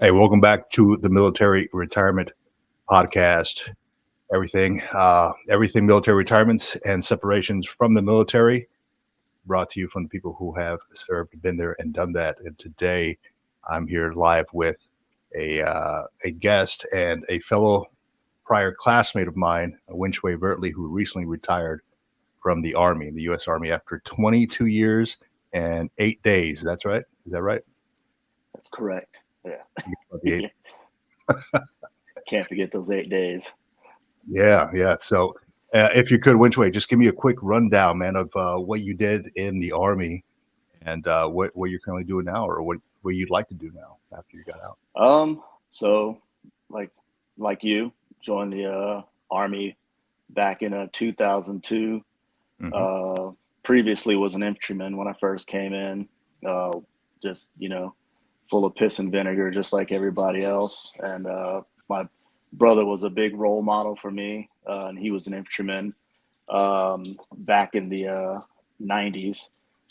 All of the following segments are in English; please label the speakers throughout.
Speaker 1: Hey, welcome back to the Military Retirement Podcast. Everything military retirements and separations from the military, brought to you from the people who have served, been there, and done that. And today, I'm here live with a guest and a fellow prior classmate of mine, Winway Bertley, who recently retired from the Army, the U.S. Army, after 22 years and 8 days. That's right. Is that right?
Speaker 2: That's correct. Yeah.
Speaker 1: About the eight.
Speaker 2: Can't forget those 8 days.
Speaker 1: Yeah. So, if you could, Winchway, just give me a quick rundown, man, of what you did in the Army and what you're currently doing now, or what you'd like to do now after you got out.
Speaker 2: So like you joined the Army back in 2002.
Speaker 1: Mm-hmm.
Speaker 2: Previously was an infantryman when I first came in. Just full of piss and vinegar, just like everybody else. And my brother was a big role model for me, and he was an infantryman back in the 90s.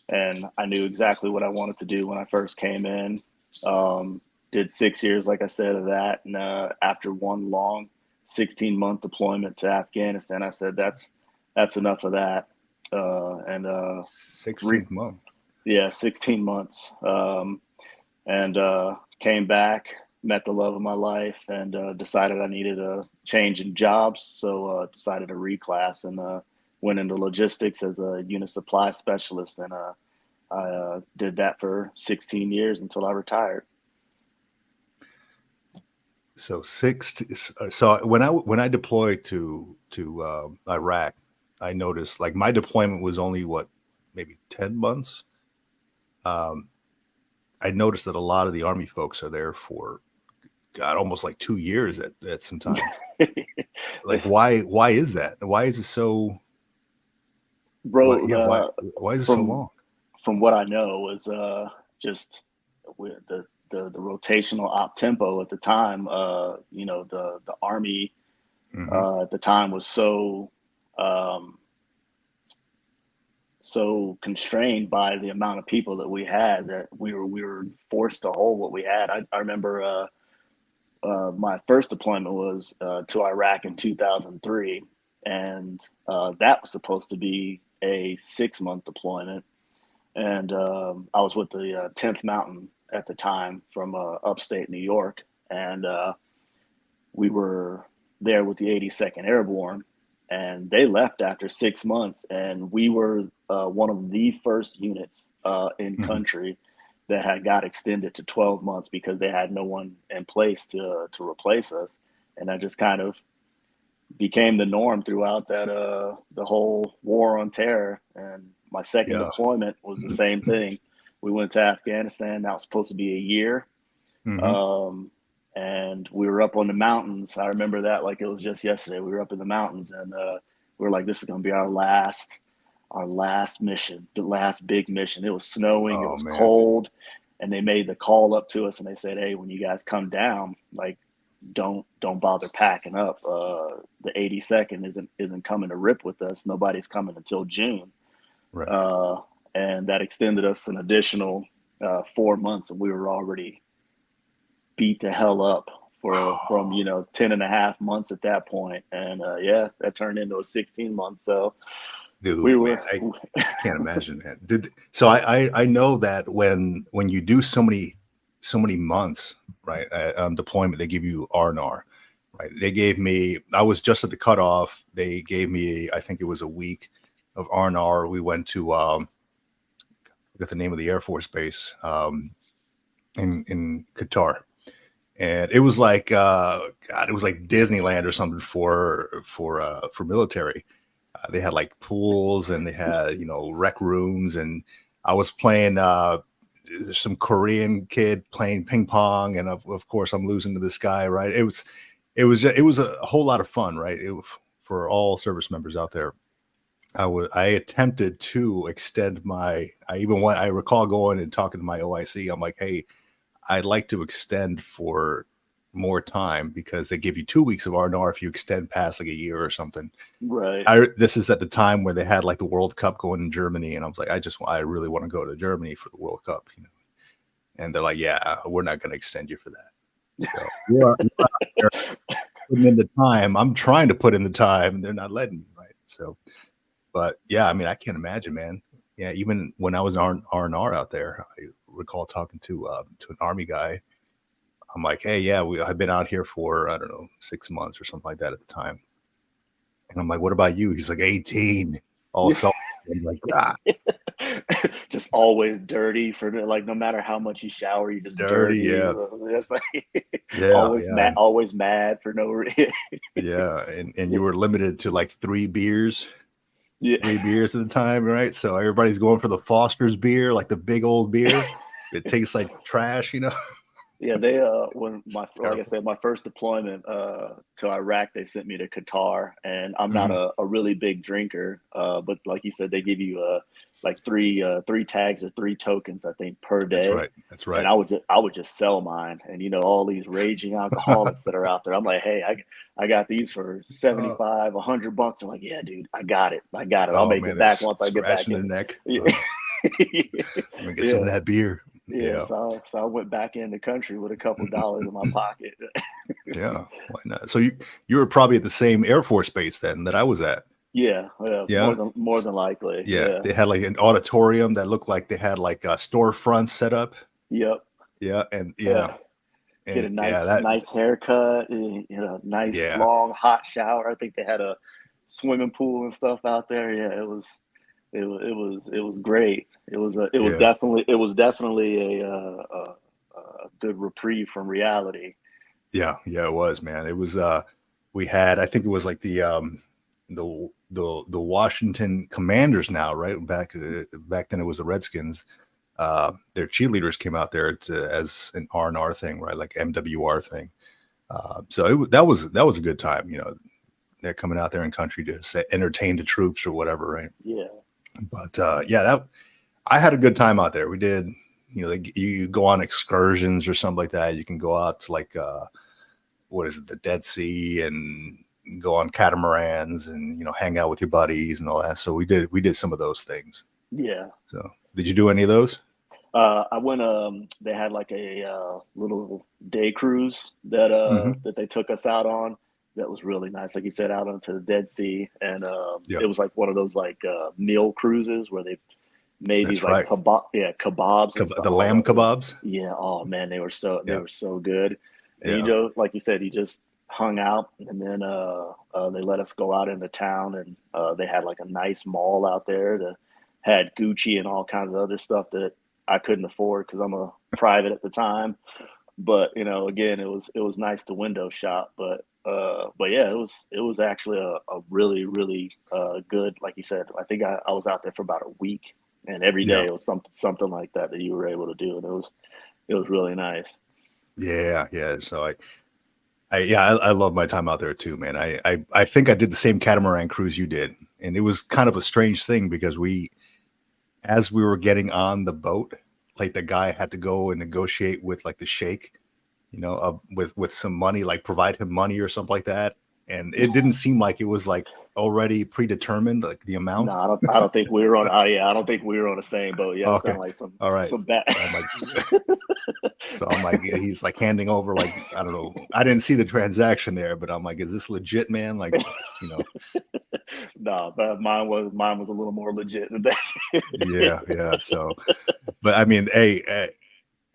Speaker 2: And I knew exactly what I wanted to do when I first came in. Did 6 years, like I said, of that. And after one long 16-month deployment to Afghanistan, I said, that's enough of that.
Speaker 1: 16th month.
Speaker 2: Yeah, 16 months. And came back, met the love of my life, and decided I needed a change in jobs. So decided to reclass and went into logistics as a unit supply specialist. And I did that for 16 years until I retired.
Speaker 1: So when I deployed to Iraq, I noticed like my deployment was only maybe 10 months. I noticed that a lot of the Army folks are there for almost like 2 years at some time. Like why is that? Why is it so,
Speaker 2: Bro?
Speaker 1: why is it so long?
Speaker 2: From what I know was just with the rotational op tempo at the time. The Army at the time was so constrained by the amount of people that we had that we were forced to hold what we had. I remember my first deployment was to Iraq in 2003, and that was supposed to be a 6-month deployment. And I was with the 10th Mountain at the time from upstate New York, and we were there with the 82nd Airborne, and they left after 6 months, and we were one of the first units in country that had got extended to 12 months because they had no one in place to replace us. And that just kind of became the norm throughout that the whole war on terror. And my second deployment was the same thing. We went to Afghanistan. That was supposed to be a year. And we were up on the mountains. I remember that like it was just yesterday. We were up in the mountains, and we were like, this is going to be our last mission, the last big mission. It was snowing. It was cold. And they made the call up to us, and they said, hey, when you guys come down, like, don't bother packing up. The 82nd isn't coming to rip with us. Nobody's coming until June.
Speaker 1: Right.
Speaker 2: And that extended us an additional 4 months, and we were already beat the hell up from 10 and a half months at that point. And that turned into a 16-month. So
Speaker 1: dude, I can't imagine that. So I know that when you do so many months, right, deployment, they give you R&R, right? I was just at the cutoff. They gave me, I think it was a week of R&R. We went to I forget the name of the Air Force base in Qatar. And it was like it was like Disneyland or something for military. They had like pools, and they had rec rooms, and I was playing some Korean kid playing ping pong, and of course I'm losing to this guy, right? It was a whole lot of fun, right? For all service members out there. I attempted to extend I recall going and talking to my OIC. I'm like, hey, I'd like to extend for more time because they give you 2 weeks of R&R if you extend past like a year or something.
Speaker 2: Right.
Speaker 1: This is at the time where they had like the World Cup going in Germany, and I was like, I really want to go to Germany for the World Cup, And they're like, yeah, we're not going to extend you for that. So you're out there putting in the time. I'm trying to put in the time, and they're not letting me, right? So, but yeah, I mean, I can't imagine, man. Yeah, even when I was R&R out there, I recall talking to an army guy. I'm like, hey, yeah, I've been out here for I don't know 6 months or something like that at the time, and I'm like, what about you? He's like 18, all
Speaker 2: Yeah.
Speaker 1: self. I'm like, ah,
Speaker 2: Just always dirty for like no matter how much you shower, you're just
Speaker 1: dirty,
Speaker 2: dirty.
Speaker 1: yeah,
Speaker 2: It's like
Speaker 1: yeah, yeah,
Speaker 2: always mad for no reason.
Speaker 1: yeah, and you were limited to like
Speaker 2: Yeah.
Speaker 1: 3 beers at the time, right? So everybody's going for the Foster's beer, like the big old beer. It tastes like trash, you know.
Speaker 2: Yeah, they when my like I
Speaker 1: Terrible.
Speaker 2: said, my first deployment to Iraq, they sent me to Qatar, and I'm not
Speaker 1: Mhm.
Speaker 2: a really big drinker, but like you said, they give you like three tags or three tokens, I think, per
Speaker 1: That's
Speaker 2: day.
Speaker 1: right. That's
Speaker 2: And
Speaker 1: right.
Speaker 2: I would just sell mine, and all these raging alcoholics that are out there. I'm like, hey, I got these for
Speaker 1: Oh,
Speaker 2: 75, $100. They're like, yeah, dude, I got it. I'll
Speaker 1: oh
Speaker 2: make
Speaker 1: man,
Speaker 2: it
Speaker 1: they're
Speaker 2: back once I get back
Speaker 1: scratching their
Speaker 2: in.
Speaker 1: neck.
Speaker 2: Yeah,
Speaker 1: Let me get some of
Speaker 2: yeah.
Speaker 1: that beer.
Speaker 2: Yeah,
Speaker 1: Yeah,
Speaker 2: so I went back in the country with a couple dollars in my pocket.
Speaker 1: yeah. Why not? So you were probably at the same Air Force base then that I was at.
Speaker 2: Yeah, yeah,
Speaker 1: Yeah,
Speaker 2: more than likely.
Speaker 1: yeah.
Speaker 2: Yeah.
Speaker 1: They had like an auditorium that looked like they had like a storefront set up.
Speaker 2: Yep.
Speaker 1: Yeah,
Speaker 2: Uh, get a
Speaker 1: and yeah, that
Speaker 2: nice haircut, nice
Speaker 1: yeah,
Speaker 2: long hot shower. I think they had a swimming pool and stuff out there. Yeah, it was great.
Speaker 1: yeah.
Speaker 2: It was definitely a good reprieve from reality.
Speaker 1: Yeah, yeah, it was, man. It was we had I think it was like the Washington Commanders now, right? Back then it was the Redskins. Their cheerleaders came out there as an R&R thing, right? Like MWR thing. So that was a good time, you know. They're coming out there in country to entertain the troops or whatever, right?
Speaker 2: Yeah.
Speaker 1: But yeah, that I had a good time out there. We did, you know, you go on excursions or something like that. You can go out to like what is it, the Dead Sea, and go on catamarans and hang out with your buddies and all that. So we did some of those things.
Speaker 2: Yeah.
Speaker 1: So did you do any of those?
Speaker 2: I went. They had like a little day cruise
Speaker 1: Mm-hmm.
Speaker 2: that they took us out on. That was really nice. Like you said, out onto the Dead Sea, and
Speaker 1: Yeah,
Speaker 2: it was like one of those like meal cruises where they made these
Speaker 1: that's
Speaker 2: like
Speaker 1: right.
Speaker 2: kebabs and stuff.
Speaker 1: The
Speaker 2: Oh,
Speaker 1: lamb kebabs.
Speaker 2: yeah. Oh man, they
Speaker 1: Yeah,
Speaker 2: were so good. And
Speaker 1: yeah,
Speaker 2: like you said, you just hung out, and then they let us go out into town, and they had like a nice mall out there that had Gucci and all kinds of other stuff that I couldn't afford because I'm a private at the time. But again, it was nice to window shop. But yeah, it was actually a really really good. Like you said, I think I was out there for about a week, and every day
Speaker 1: yeah,
Speaker 2: it was something like that that you were able to do, and it was really nice.
Speaker 1: yeah, yeah. So I love my time out there too, man. I think I did the same catamaran cruise you did, and it was kind of a strange thing because as we were getting on the boat, like the guy had to go and negotiate with like the sheikh, with some money, like provide him money or something like that. And it didn't seem like it was like already predetermined, like the
Speaker 2: No,
Speaker 1: amount.
Speaker 2: I don't think we were on. Oh yeah, I don't think we were on the same boat. Yeah, it
Speaker 1: Okay,
Speaker 2: sounded like
Speaker 1: all right.
Speaker 2: some bad.
Speaker 1: So I'm like, yeah, he's like handing over, like, I don't know. I didn't see the transaction there, but I'm like, is this legit, man? Like, you know,
Speaker 2: No, but mine was a little more legit than that.
Speaker 1: yeah, yeah. So, but I mean, hey,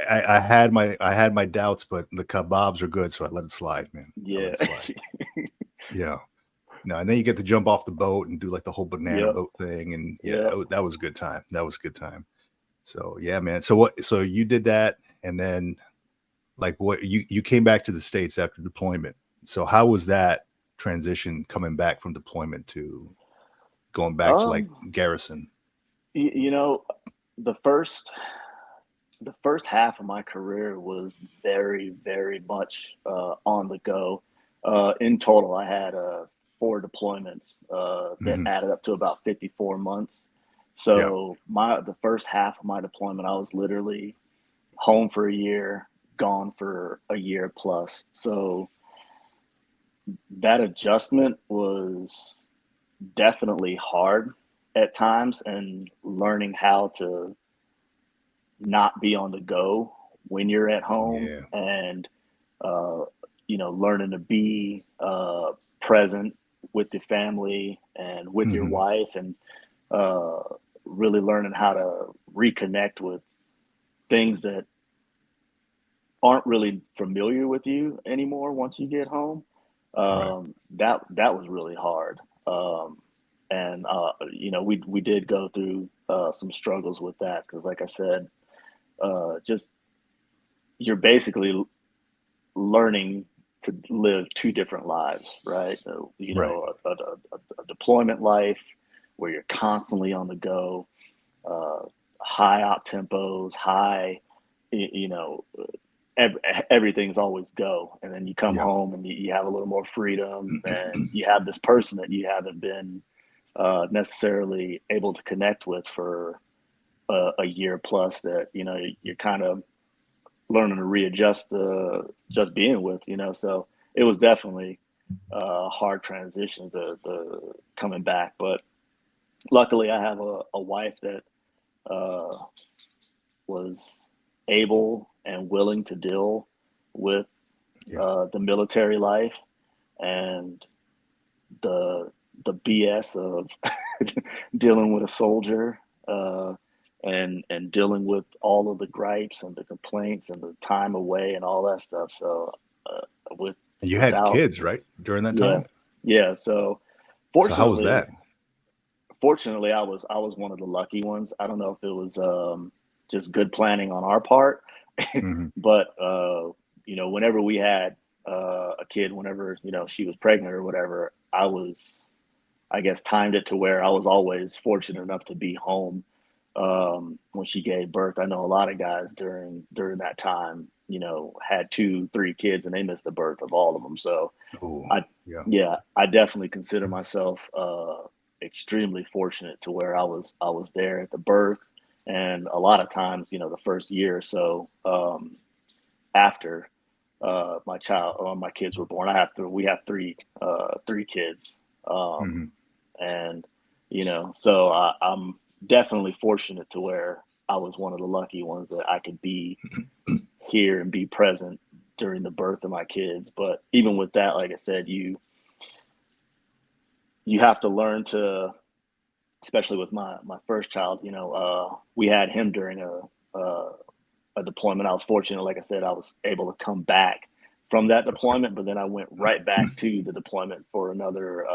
Speaker 1: I had my doubts, but the kebabs are good, so I let it slide, man. I let
Speaker 2: Yeah.
Speaker 1: it slide. Yeah. No, and then you get to jump off the boat and do like the whole banana
Speaker 2: Yep.
Speaker 1: boat thing, and yeah,
Speaker 2: Yep.
Speaker 1: that was a good time. That was a good time. So yeah, man. So what? So you did that, and then like what? You came back to the States after deployment. So how was that transition coming back from deployment to going back to like
Speaker 2: Um,
Speaker 1: garrison?
Speaker 2: you know, the first the first half of my career was very, very much on the go. In total, I had four deployments that
Speaker 1: Hmm.
Speaker 2: added up to about 54 months.
Speaker 1: Yeah.
Speaker 2: So the first half of my deployment, I was literally home for a year, gone for a year plus. So that adjustment was definitely hard at times, and learning how to not be on the go when you're at home,
Speaker 1: Yeah.
Speaker 2: and uh, learning to be present with your family and with your
Speaker 1: Hmm.
Speaker 2: wife, and uh, really learning how to reconnect with things that aren't really familiar with you anymore once you get home.
Speaker 1: Right.
Speaker 2: That was really hard. And we did go through some struggles with that because, like I said, just you're basically learning to live two different lives, right?
Speaker 1: Right.
Speaker 2: A deployment life where you're constantly on the go, uh, high op tempos, high, you know, ev- everything's always go. And then you come
Speaker 1: Yeah.
Speaker 2: home and you have a little more freedom, and you have this person that you haven't been necessarily able to connect with for a year plus, that you're kind of learning to readjust the just being with. So it was definitely a hard transition, the coming back. But luckily I have a wife that uh, was able and willing to deal with
Speaker 1: Yeah.
Speaker 2: the military life and the BS of dealing with a soldier, and dealing with all of the gripes and the complaints and the time away and all that stuff. So uh, with
Speaker 1: You had
Speaker 2: without
Speaker 1: kids, right, during that
Speaker 2: yeah,
Speaker 1: time?
Speaker 2: yeah. So
Speaker 1: So how was
Speaker 2: fortunately,
Speaker 1: that?
Speaker 2: I was one of the lucky ones. I don't know if it was just good planning on our part,
Speaker 1: Hmm.
Speaker 2: but whenever we had a kid, whenever she was pregnant or whatever, I guess, timed it to where I was always fortunate enough to be home when she gave birth. I know a lot of guys during that time, had two, three kids, and they missed the birth of all of them. So
Speaker 1: Oh,
Speaker 2: I,
Speaker 1: yeah.
Speaker 2: yeah, I definitely consider myself extremely fortunate to where I was there at the birth, and a lot of times, the first year or so after my kids were born. We have three kids, um,
Speaker 1: Hmm.
Speaker 2: and so I'm definitely fortunate to where I was one of the lucky ones that I could be here and be present during the birth of my kids. But even with that, like I said, you have to learn to, especially with my first child. We had him during a deployment. I was fortunate, like I said, I was able to come back from that
Speaker 1: Okay.
Speaker 2: deployment, but then I went right back to the deployment for another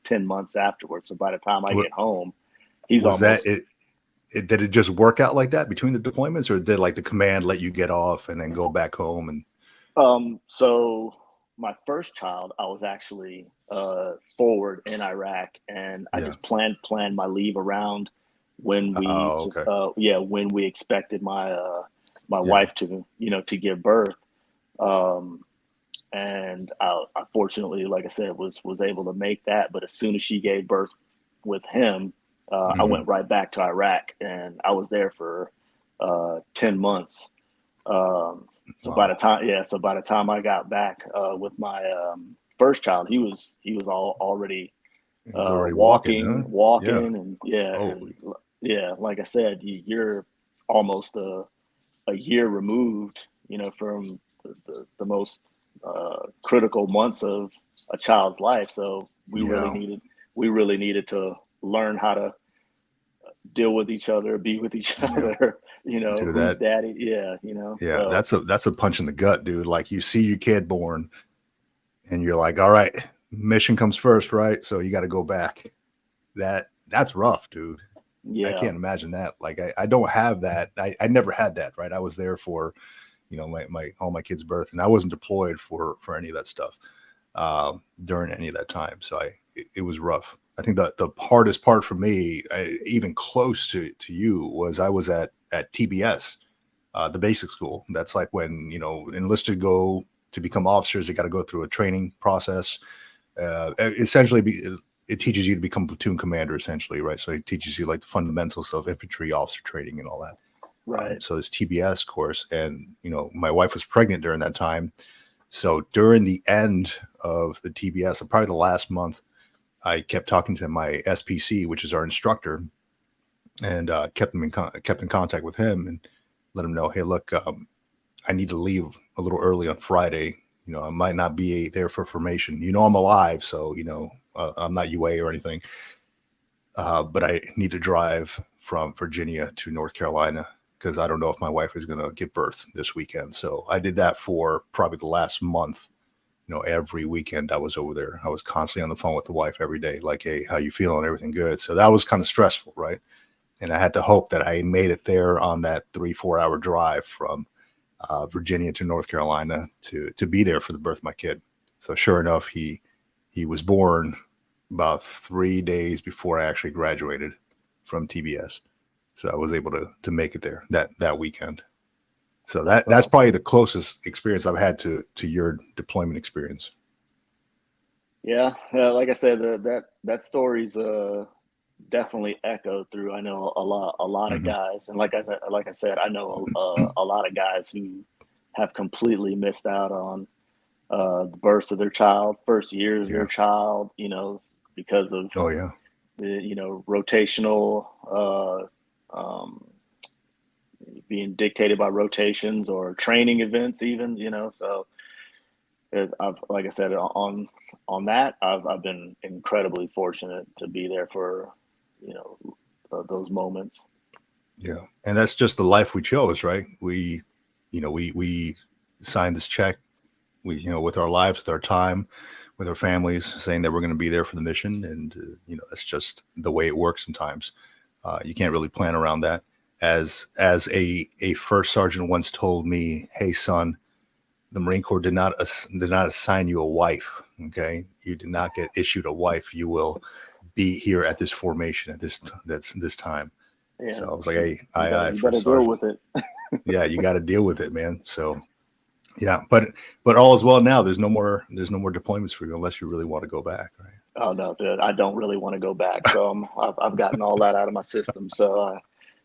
Speaker 2: 10 months afterwards. So by the time I
Speaker 1: What
Speaker 2: get home, he's
Speaker 1: was that?
Speaker 2: almost.
Speaker 1: Did it just work out like that between the deployments, or did like the command let you get off and then go back home? And
Speaker 2: So my first child, I was actually forward in Iraq, and I
Speaker 1: yeah.
Speaker 2: just planned my leave around when
Speaker 1: Oh, okay.
Speaker 2: when we expected my
Speaker 1: Yeah.
Speaker 2: wife to give birth. Um, and I fortunately, like I said, was able to make that. But as soon as she gave birth with him, I
Speaker 1: Hmm.
Speaker 2: went right back to Iraq, and I was there for 10 months. Um,
Speaker 1: Wow.
Speaker 2: so by the time I got back with my first child, he was already
Speaker 1: He was already walking, huh? Yeah.
Speaker 2: walking, and
Speaker 1: Holy.
Speaker 2: like I said, you're almost a year removed, from the most critical months of a child's life. So
Speaker 1: Yeah.
Speaker 2: we really needed to learn how to deal with each other, be with each
Speaker 1: Yeah.
Speaker 2: other.
Speaker 1: Do
Speaker 2: Who's
Speaker 1: that.
Speaker 2: daddy? Yeah,
Speaker 1: Yeah.
Speaker 2: so
Speaker 1: That's a punch in the gut, dude. Like you see your kid born, and you're like, all right, mission comes first, right? So you got to go back. That's rough, dude. I
Speaker 2: yeah,
Speaker 1: can't imagine that. Like I don't have that. I never had that, right? I was there for, my all my kids' birth, and I wasn't deployed for any of that stuff during any of that time. So it was rough. I think the hardest part for me, even close to you, was I was at TBS, the basic school. That's like when enlisted go to become officers. They got to go through a training process. Essentially, it teaches you to become platoon commander, essentially, right? So it teaches you like the fundamentals of infantry officer training and all that.
Speaker 2: right.
Speaker 1: So this TBS course, and my wife was pregnant during that time. So during the end of the TBS, probably the last month, I kept talking to my SPC, which is our instructor, and kept in contact with him and let him know, hey, look, I need to leave a little early on Friday. I might not be there for formation. I'm alive, so I'm not UA or anything. But I need to drive from Virginia to North Carolina because I don't know if my wife is going to give birth this weekend. So I did that for probably the last month. Every weekend I was over there. I was constantly on the phone with the wife every day, like, hey, how you feeling? Everything good? So that was kind of stressful, right? And I had to hope that I made it there on that 3-4 hour drive from Virginia to North Carolina to be there for the birth of my kid. So sure enough, he was born about 3 days before I actually graduated from TBS. So I was able to make it there that weekend. So that's probably the closest experience I've had to your deployment experience.
Speaker 2: Yeah, like I said, that story's definitely echoed through. I know a lot of guys, and like I said, I know a lot of guys who have completely missed out on the birth of their child, first years of their child, because of the rotational being dictated by rotations or training events, even. So like I said, on that, I've been incredibly fortunate to be there for those moments.
Speaker 1: Yeah, and that's just the life we chose, right? We signed this check, with our lives, with our time, with our families, saying that we're going to be there for the mission, and that's just the way it works. Sometimes you can't really plan around that. As a first sergeant once told me, "Hey, son, the Marine Corps did not assign you a wife. Okay, you did not get issued a wife. You will be here at this formation at this time."
Speaker 2: Yeah.
Speaker 1: So I was like, "Hey,
Speaker 2: you better deal with it."
Speaker 1: Yeah, you got to deal with it, man. So yeah, but all is well now. There's no more deployments for you unless you really want to go back, right?
Speaker 2: Oh no, dude, I don't really want to go back. So I've gotten all that out of my system. So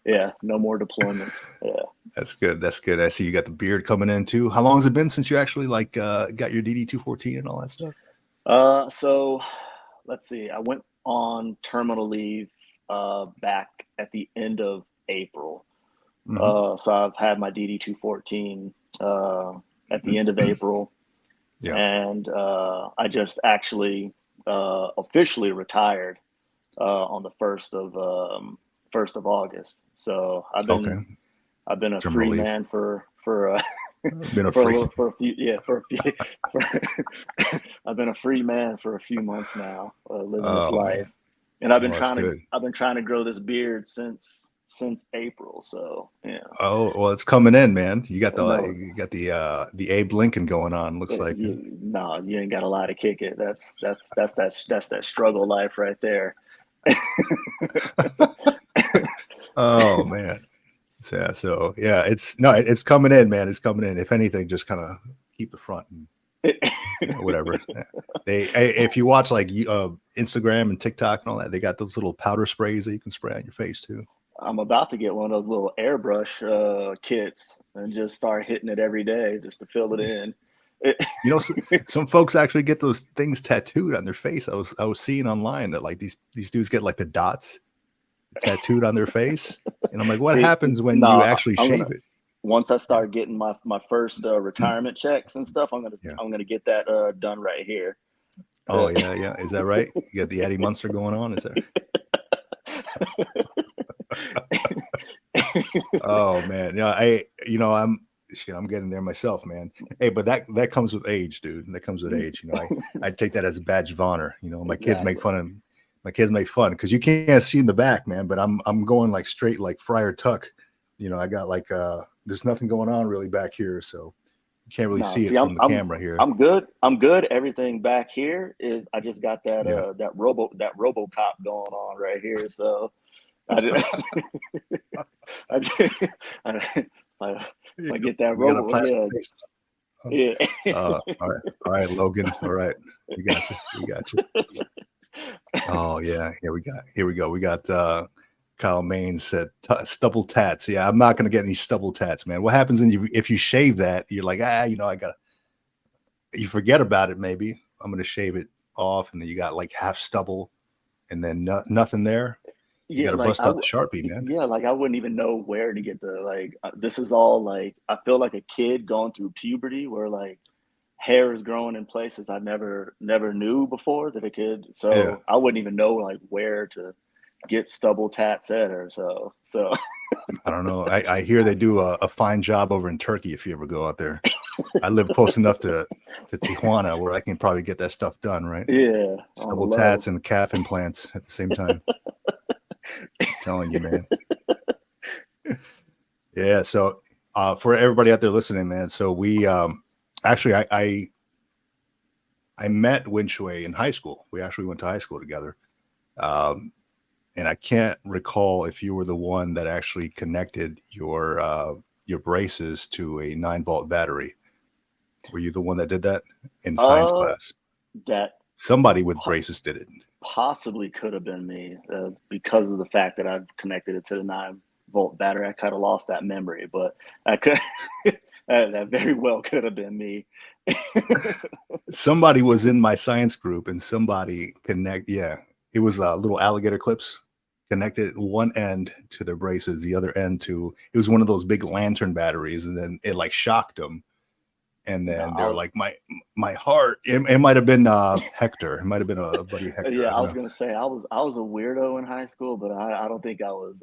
Speaker 2: yeah, no more deployments. Yeah,
Speaker 1: that's good. That's good. I see you got the beard coming in too. How long has it been since you actually got your DD-214 and all that stuff?
Speaker 2: So let's see. I went on terminal leave back at the end of April. So I've had my DD-214 at the end of April.
Speaker 1: Yeah.
Speaker 2: And I just actually officially retired on the 1st of August. So I've been a free man for
Speaker 1: been a free
Speaker 2: I've been a free man for a few months now, living this life.
Speaker 1: Man.
Speaker 2: And I've been trying to grow this beard since April. So yeah.
Speaker 1: Oh well, it's coming in, man. You got the Abe Lincoln going on. Looks like.
Speaker 2: No, you ain't got a lot to kick it. That's that struggle life right there.
Speaker 1: Oh man. So yeah, it's coming in, man. It's coming in. If anything, just kind of keep the front and whatever. If you watch like Instagram and TikTok and all that, they got those little powder sprays that you can spray on your face too.
Speaker 2: I'm about to get one of those little airbrush kits and just start hitting it every day just to fill it in.
Speaker 1: Some folks actually get those things tattooed on their face. I was seeing online that like these dudes get like the dots tattooed on their face, and I'm like, what happens when you actually shave it?
Speaker 2: Once I start getting my first retirement checks and stuff, I'm gonna get that done right here.
Speaker 1: Oh yeah, is that right? You got the Eddie Munster going on, is there? Oh man, I'm getting there myself, man. Hey, but that comes with age, dude. That comes with age. I take that as a badge of honor. My kids make fun because you can't see in the back, man. But I'm going like straight like Friar Tuck. I got like there's nothing going on really back here, so you can't really see it from the camera here.
Speaker 2: I'm good. Everything back here is I just got that that RoboCop going on right here. So I get that robo. Yeah.
Speaker 1: All right, Logan. All right, we got you. Oh yeah, here we go. We got Kyle Maine said stubble tats. Yeah, I'm not gonna get any stubble tats, man. What happens if you shave that? You're like, you forget about it. Maybe I'm gonna shave it off, and then you got like half stubble, and then nothing there. You got
Speaker 2: Yeah,
Speaker 1: to bust out the Sharpie, man.
Speaker 2: yeah, like I wouldn't even know where to get the this is all like I feel like a kid going through puberty where like hair is growing in places I never knew before that it could.
Speaker 1: Yeah.
Speaker 2: So I wouldn't even know like where to get stubble tats at or so.
Speaker 1: I don't know. I hear they do a fine job over in Turkey if you ever go out there. I live close enough to Tijuana where I can probably get that stuff done, right?
Speaker 2: Yeah, on the
Speaker 1: Stubble
Speaker 2: low.
Speaker 1: tats and calf implants at the same time. I'm telling you, man. Yeah. So for everybody out there listening, man. So we actually I met Winway in high school. We actually went to high school together. Um, and I can't recall if you were the one that actually connected your braces to a 9-volt battery. Were you the one that did that in science
Speaker 2: Uh,
Speaker 1: class?
Speaker 2: that
Speaker 1: Somebody with
Speaker 2: po-
Speaker 1: braces did it.
Speaker 2: possibly could have been me because of the fact that I've connected it to the 9-volt battery. I kind of lost that memory, but I could that very well could have been me.
Speaker 1: Somebody was in my science group and somebody yeah, it was little alligator clips connected one end to their braces, the other end to, it was one of those big lantern batteries, and then it like shocked them. And
Speaker 2: No,
Speaker 1: then they're like, my heart. It might have been Hector. It might have been a buddy Hector.
Speaker 2: yeah,
Speaker 1: I
Speaker 2: I
Speaker 1: don't
Speaker 2: was
Speaker 1: know.
Speaker 2: gonna say I was a weirdo in high school, but I don't think I was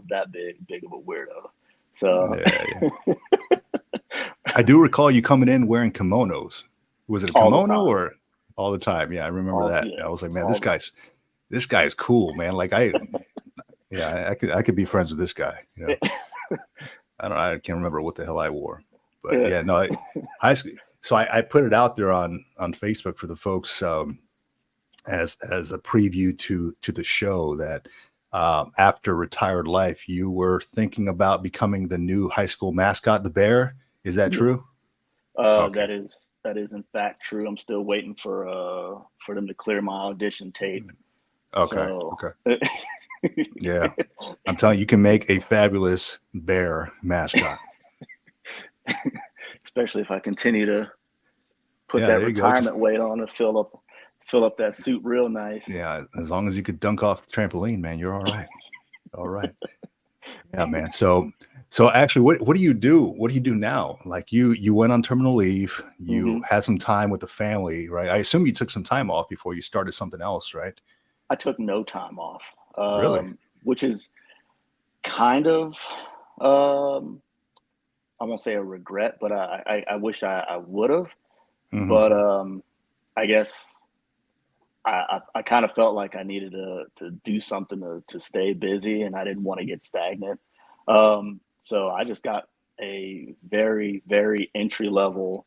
Speaker 2: that big of a weirdo. So
Speaker 1: Yeah, yeah. I do recall you coming in wearing kimonos. Was it a
Speaker 2: all the
Speaker 1: kimono
Speaker 2: time,
Speaker 1: or all the time? Yeah, I remember
Speaker 2: all
Speaker 1: that.
Speaker 2: yeah,
Speaker 1: I was like, man,
Speaker 2: all the
Speaker 1: this guy's cool, man. Like yeah, I could be friends with this guy. You know, I can't remember what the hell I wore, but
Speaker 2: yeah,
Speaker 1: yeah, no, high school. So I put it out there on Facebook for the folks as a preview to the show that after retired life, you were thinking about becoming the new high school mascot, the bear. Is that
Speaker 2: yeah.
Speaker 1: true? Okay.
Speaker 2: That is in fact true. I'm still waiting for them to clear my audition tape.
Speaker 1: Okay.
Speaker 2: So
Speaker 1: Okay. Yeah. I'm telling you, you can make a fabulous bear mascot.
Speaker 2: especially if I continue to put
Speaker 1: Yeah,
Speaker 2: that
Speaker 1: there you go. Just
Speaker 2: retirement weight on and fill up that suit real nice.
Speaker 1: yeah, as long as you could dunk off the trampoline, man, you're all right. All right. Yeah, man. So actually what do you do? What do you do now? Like you went on terminal leave, you
Speaker 2: Hmm.
Speaker 1: had some time with the family, right? I assume you took some time off before you started something else, right?
Speaker 2: I took no time off,
Speaker 1: Really?
Speaker 2: which is kind of um, I won't say a regret, but I wish I would have.
Speaker 1: Hmm.
Speaker 2: But I guess I kind of felt like I needed to do something to stay busy, and I didn't want to get stagnant. So I just got a very entry level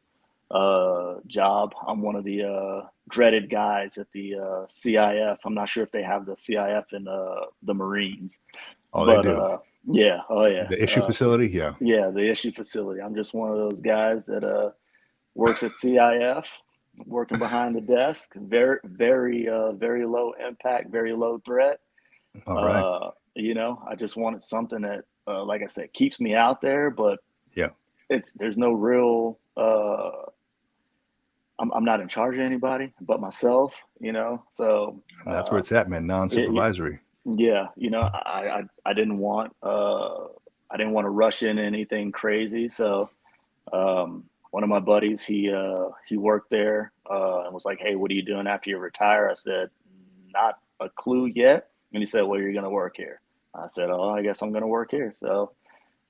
Speaker 2: job. I'm one of the dreaded guys at the CIF. I'm not sure if they have the CIF in the Marines,
Speaker 1: Oh, they
Speaker 2: but
Speaker 1: do.
Speaker 2: yeah, oh yeah,
Speaker 1: The issue facility? Yeah.
Speaker 2: yeah, the issue facility. I'm just one of those guys that works at CIF, working behind the desk. Very low impact, very low threat.
Speaker 1: All right.
Speaker 2: I just wanted something that, like I said, keeps me out there, but
Speaker 1: Yeah.
Speaker 2: there's no real. I'm not in charge of anybody but myself. So
Speaker 1: And that's where it's at, man.
Speaker 2: it,
Speaker 1: Non-supervisory.
Speaker 2: yeah, I didn't want to rush into anything crazy, so one of my buddies, he worked there and was like, "Hey, what are you doing after you retire?" I said, "Not a clue yet." And he said, "Well, you're going to work here." I said, "Oh, I guess I'm going to work here." So,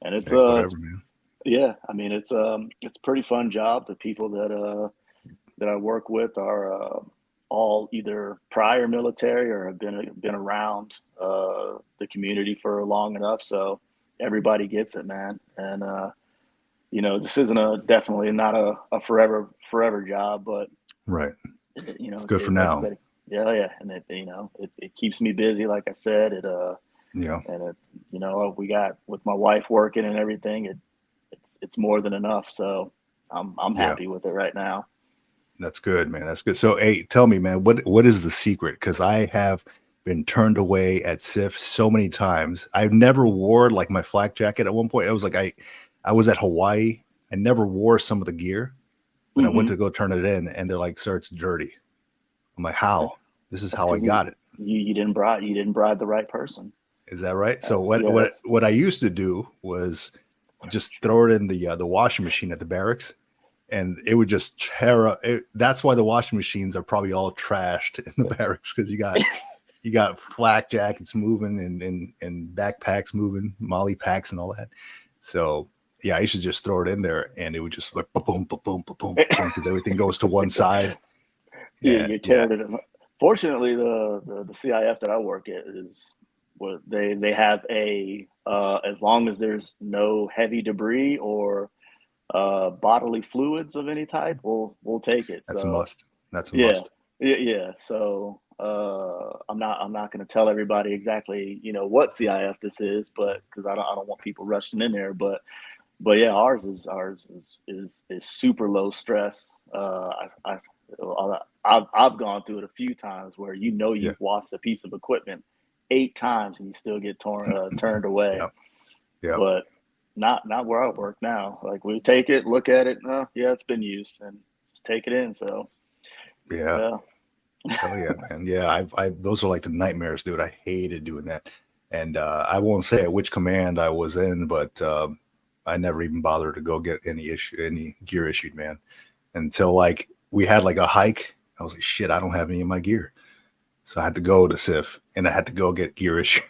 Speaker 2: and
Speaker 1: Hey,
Speaker 2: it's
Speaker 1: whatever, man.
Speaker 2: yeah, I mean it's a pretty fun job. The people that I work with are all either prior military or have been around the community for long enough, so everybody gets it, man. And this isn't definitely not a forever job, but
Speaker 1: Right. It's good for
Speaker 2: like I
Speaker 1: now.
Speaker 2: said, yeah, yeah, and it keeps me busy. Like I said,
Speaker 1: Yeah.
Speaker 2: and we got with my wife working and everything. It's more than enough. So I'm
Speaker 1: Yeah.
Speaker 2: happy with it right now.
Speaker 1: That's good, man. That's good. So, hey, tell me, man, what is the secret? Because I have been turned away at SIF so many times. I've never wore like my flak jacket. At one point, I was like, I was at Hawaii. I never wore some of the gear, but I went
Speaker 2: Hmm.
Speaker 1: to go turn it in, and they're like, "Sir, it's dirty." I'm like, "How? This is
Speaker 2: That's
Speaker 1: how I
Speaker 2: because
Speaker 1: got it."
Speaker 2: you didn't bribe the right person.
Speaker 1: Is that right? So what
Speaker 2: Yeah,
Speaker 1: what
Speaker 2: that's
Speaker 1: what I used to do was just throw it in the washing machine at the barracks, and it would just tear up. That's why the washing machines are probably all trashed in the barracks, because you got flak jackets moving and backpacks moving, molly packs and all that. So yeah, I used to just throw it in there, and it would just like boom, boom, boom, boom, boom, because everything goes to one side.
Speaker 2: yeah,
Speaker 1: And
Speaker 2: you're
Speaker 1: yeah,
Speaker 2: tearing it. Fortunately, the CIF that I work at is what they have a as long as there's no heavy debris or bodily fluids of any type, we'll take it.
Speaker 1: that's a
Speaker 2: So
Speaker 1: must. That's a
Speaker 2: yeah,
Speaker 1: must.
Speaker 2: yeah. So I'm not going to tell everybody exactly what CIF this is, but because I don't want people rushing in there, but yeah, ours is super low stress. I've gone through it a few times where
Speaker 1: Yeah,
Speaker 2: you've washed a piece of equipment 8 times and you still get turned away,
Speaker 1: yeah, yeah,
Speaker 2: but not where I work now. Like we take it, look at it, yeah, it's been used, and just take it in. So
Speaker 1: yeah.
Speaker 2: yeah,
Speaker 1: Hell yeah, man. Yeah, I those are like the nightmares, dude. I hated doing that. And I won't say at which command I was in, but I never even bothered to go get any gear issued, man. Until like we had like a hike. I was like, shit, I don't have any of my gear. So I had to go to SIF and I had to go get gear issued.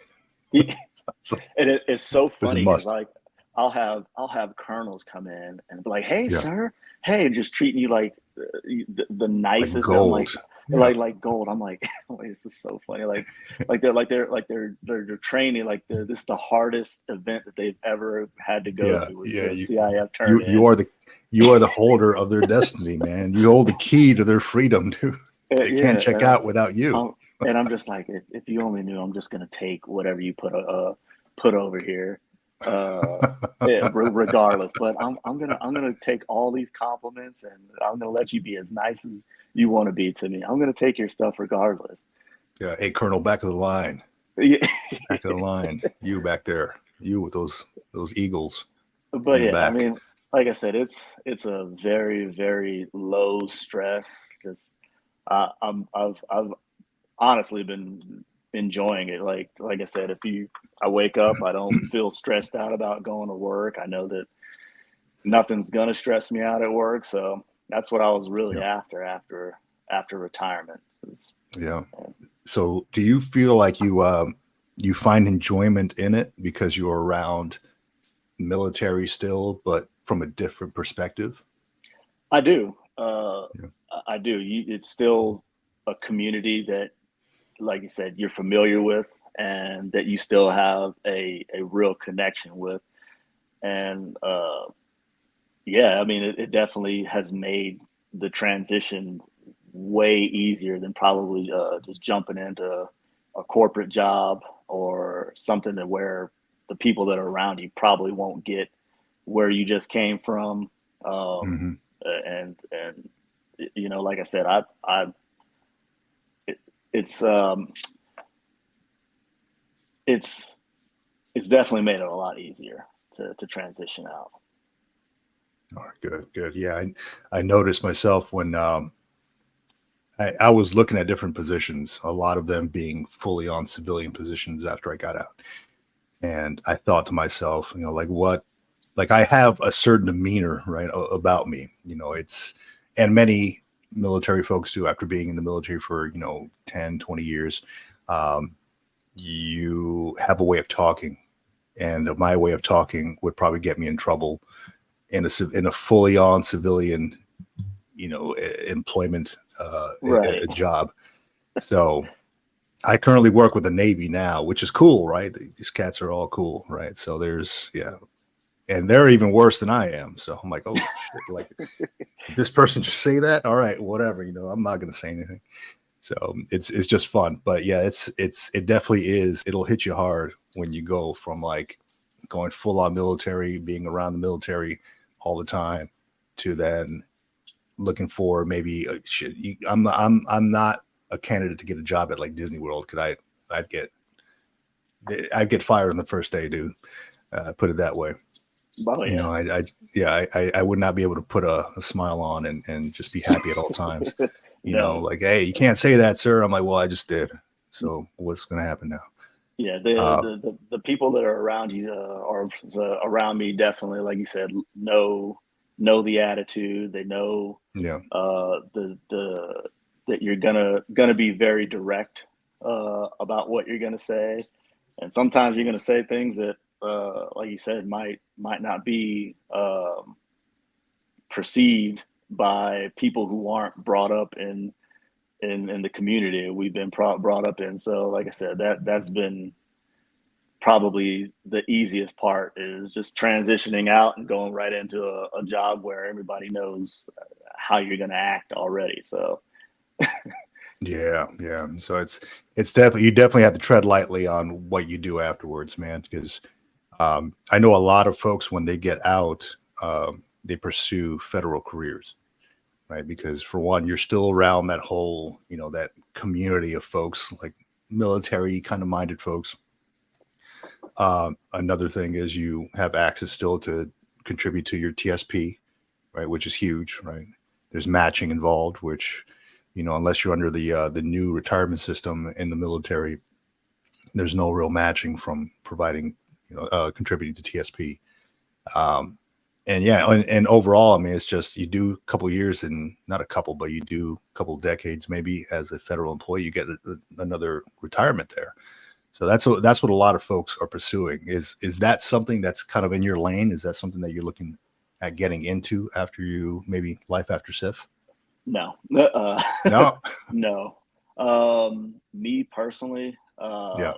Speaker 1: So
Speaker 2: and it's so
Speaker 1: it was a
Speaker 2: funny because
Speaker 1: must.
Speaker 2: like I'll have colonels come in and be like, "Hey,
Speaker 1: Yeah.
Speaker 2: sir," hey, and just treating you like the
Speaker 1: Like
Speaker 2: nicest. I'm
Speaker 1: gold.
Speaker 2: like,
Speaker 1: Yeah.
Speaker 2: like gold. I'm like, wait, this is so funny. They're training like this is the hardest event that they've ever had to go
Speaker 1: Yeah.
Speaker 2: to was
Speaker 1: Yeah.
Speaker 2: the CIF turn
Speaker 1: You
Speaker 2: in.
Speaker 1: you are the you are the holder of their destiny, man. You hold the key to their freedom, dude. They can't
Speaker 2: Yeah,
Speaker 1: check out without you.
Speaker 2: I'm just like, if you only knew, I'm just gonna take whatever you put over here, uh, yeah, regardless. But I'm gonna take all these compliments, and I'm gonna let you be as nice as you want to be to me. I'm gonna take your stuff regardless.
Speaker 1: Yeah. Hey, Colonel, back of the line.
Speaker 2: Yeah.
Speaker 1: Back of the line. You back there. You with those eagles in
Speaker 2: But
Speaker 1: the
Speaker 2: yeah, I
Speaker 1: back.
Speaker 2: mean, like I said, it's a very very low stress. Just I've honestly been enjoying it. Like I said, I wake up, I don't feel stressed out about going to work. I know that nothing's gonna stress me out at work, so that's what I was really
Speaker 1: Yeah.
Speaker 2: after retirement.
Speaker 1: Yeah. So do you feel like you find enjoyment in it because you're around military still, but from a different perspective?
Speaker 2: I do.
Speaker 1: Yeah.
Speaker 2: I do. It's still a community that, like you said, you're familiar with, and that you still have a real connection with. And yeah, I mean, it definitely has made the transition way easier than probably just jumping into a corporate job or something that where the people that are around you probably won't get where you just came from.
Speaker 1: Hmm.
Speaker 2: And like I said, it, it's um, it's it's definitely made it a lot easier to transition out.
Speaker 1: All right, good, good. Yeah, I noticed myself when I was looking at different positions, a lot of them being fully on civilian positions after I got out. And I thought to myself, like what, like I have a certain demeanor, right, about me. And many military folks do after being in the military for, 10, 20 years. Um, you have a way of talking. And my way of talking would probably get me in trouble in a fully on civilian, employment
Speaker 2: Right.
Speaker 1: job. So I currently work with the Navy now, which is cool, right? These cats are all cool, right? So yeah, and they're even worse than I am. So I'm like, oh shit, like did this person just say that? All right, whatever, I'm not gonna say anything. So it's just fun, but yeah, it definitely is. It'll hit you hard when you go from like going full on military, being around the military all the time, to then looking for maybe shit. I'm not a candidate to get a job at like Disney World because I'd get I'd get fired on the first day, dude. Put it that way.
Speaker 2: Oh yeah.
Speaker 1: I would not be able to put a smile on and just be happy at all times.
Speaker 2: No.
Speaker 1: Like, hey, you can't say that, sir. I'm like, well, I just did. So what's going to happen now?
Speaker 2: Yeah,
Speaker 1: Uh,
Speaker 2: the people that are around you are around me definitely, like you said, know the attitude. They know
Speaker 1: yeah,
Speaker 2: the that you're gonna be very direct about what you're gonna say, and sometimes you're gonna say things that, like you said, might not be perceived by people who aren't brought up in the community we've been brought up in. So, like I said, that's been probably the easiest part, is just transitioning out and going right into a job where everybody knows how you're going to act already. So
Speaker 1: yeah, yeah. So it's definitely, you definitely have to tread lightly on what you do afterwards, man. Because I know a lot of folks when they get out, they pursue federal careers, right? Because for one, you're still around that whole, that community of folks, like military kind of minded folks. Another thing is you have access still to contribute to your TSP, right? Which is huge, right? There's matching involved, which, unless you're under the new retirement system in the military, there's no real matching from providing, contributing to TSP. Um, and yeah, and overall, I mean, it's just you do a couple years, and not a couple, but you do a couple decades maybe as a federal employee, you get another retirement there. So that's what a lot of folks are pursuing. Is that something that's kind of in your lane? Is that something that you're looking at getting into after you maybe life after SIF?
Speaker 2: no,
Speaker 1: No.
Speaker 2: no. Me personally,
Speaker 1: Yeah.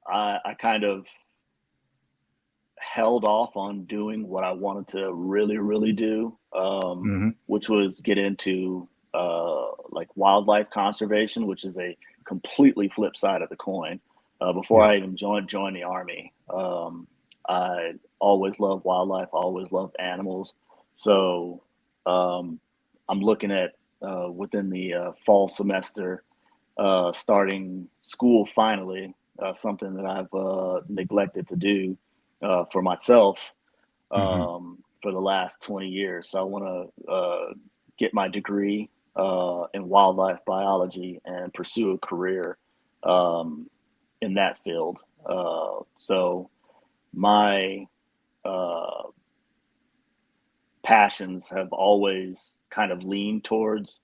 Speaker 2: I kind of held off on doing what I wanted to really, really do,
Speaker 1: Hmm.
Speaker 2: which was get into like wildlife conservation, which is a completely flip side of the coin. Before
Speaker 1: Yeah.
Speaker 2: I even joined the army, I always loved wildlife, always loved animals. So um, I'm looking at within the fall semester, starting school finally, something that I've neglected to do for myself
Speaker 1: Hmm.
Speaker 2: for the last 20 years. So I want to get my degree in wildlife biology and pursue a career um, in that field. So my uh, passions have always kind of leaned towards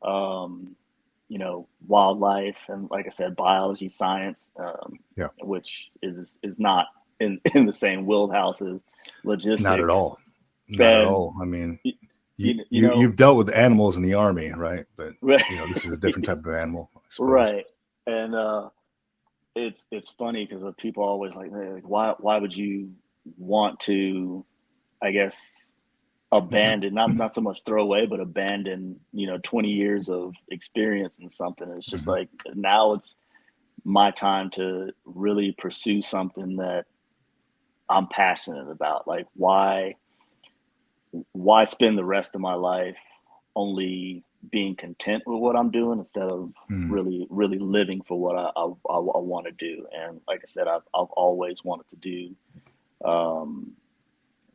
Speaker 2: um, wildlife and, like I said, biology, science,
Speaker 1: Yeah.
Speaker 2: which is not in the same wheelhouse as
Speaker 1: Not at
Speaker 2: logistics.
Speaker 1: all. Not at
Speaker 2: And
Speaker 1: all. I mean, you,
Speaker 2: you, you
Speaker 1: you
Speaker 2: know,
Speaker 1: you've dealt with animals in the army, right? But
Speaker 2: right,
Speaker 1: this is a different type of animal, I suppose.
Speaker 2: right. And it's funny because people always like why would you want to, I guess, abandon, not so much throw away, but abandon 20 years of experience in something. It's just
Speaker 1: Hmm.
Speaker 2: like now it's my time to really pursue something that I'm passionate about. Like why spend the rest of my life only being content with what I'm doing instead of
Speaker 1: Hmm.
Speaker 2: really living for what I want to do. And like I said, I've always wanted to um,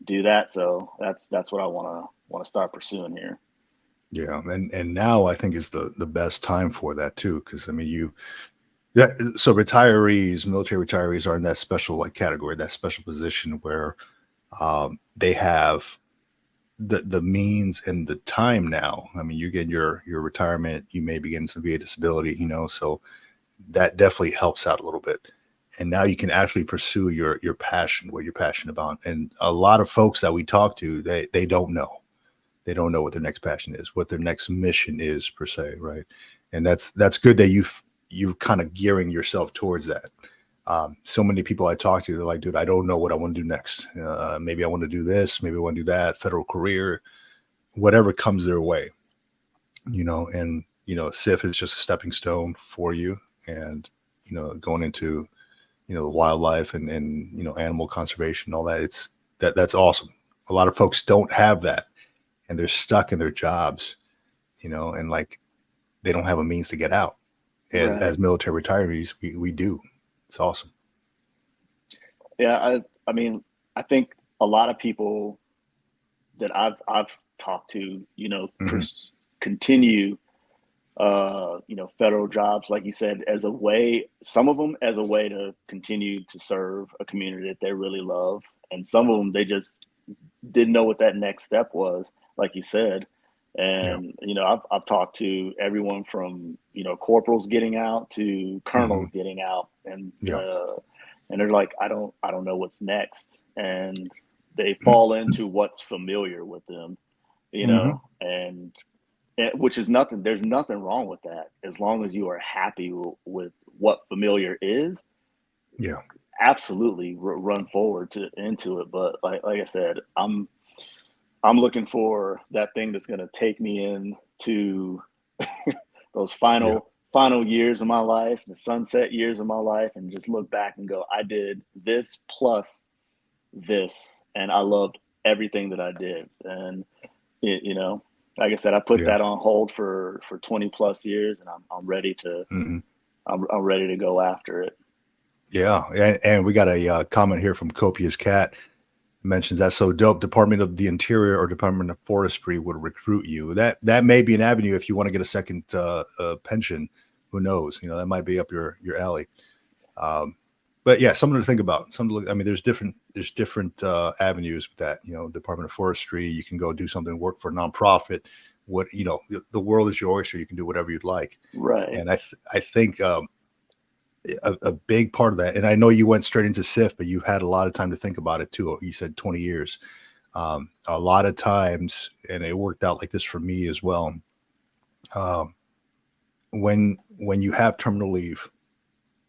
Speaker 2: do that. So that's what I want to start pursuing here.
Speaker 1: Yeah, and now I think is the best time for that too, because I mean yeah, so retirees, military retirees are in that special like category, that special position where they have the means and the time now. I mean, you get your retirement, you may be getting some VA disability, so that definitely helps out a little bit. And now you can actually pursue your passion, what you're passionate about. And a lot of folks that we talk to, they don't know. They don't know what their next passion is, what their next mission is per se, right? And that's good that you kind of gearing yourself towards that. So many people I talk to, they're like, dude, I don't know what I want to do next. Maybe I want to do this, maybe I want to do that, federal career, whatever comes their way, and SIF is just a stepping stone for you, and going into the wildlife and animal conservation, all that. That's awesome. A lot of folks don't have that, and they're stuck in their jobs, and like they don't have a means to get out. As
Speaker 2: Right.
Speaker 1: military retirees, we do. It's awesome.
Speaker 2: Yeah. I mean, I think a lot of people that I've talked to,
Speaker 1: Hmm.
Speaker 2: continue federal jobs, like you said, as a way, some of them as a way to continue to serve a community that they really love. And some of them, they just didn't know what that next step was, like you said.
Speaker 1: Yeah.
Speaker 2: And, I've talked to everyone from, corporals getting out to
Speaker 1: Hmm.
Speaker 2: colonels getting out,
Speaker 1: Yeah.
Speaker 2: and they're like, I don't know what's next. And they fall into what's familiar with them,
Speaker 1: Hmm.
Speaker 2: and which is nothing. There's nothing wrong with that as long as you are happy with what familiar is.
Speaker 1: Yeah.
Speaker 2: Absolutely, run forward into it. But like I said, I'm looking for that thing that's going to take me into those
Speaker 1: Yeah.
Speaker 2: final years of my life, the sunset years of my life, and just look back and go, I did this plus this, and I loved everything that I did. And you know, like I said, I put
Speaker 1: Yeah.
Speaker 2: that on hold for 20 plus years, and I'm ready to
Speaker 1: Hmm.
Speaker 2: I'm ready to go after it.
Speaker 1: Yeah. And we got a comment here from Copious Cat. Mentions that's so dope. Department of the Interior or Department of Forestry would recruit you. That may be an avenue if you want to get a second pension. Who knows? That might be up your alley. Um, but yeah, something to think about. Something to look. I mean, there's different avenues with that. Department of Forestry. You can go do something, work for a nonprofit. The world is your oyster. You can do whatever you'd like.
Speaker 2: Right.
Speaker 1: And I think a big part of that, and I know you went straight into SIF, but you had a lot of time to think about it too. You said 20 years. A lot of times, and it worked out like this for me as well. Um, when you have terminal leave,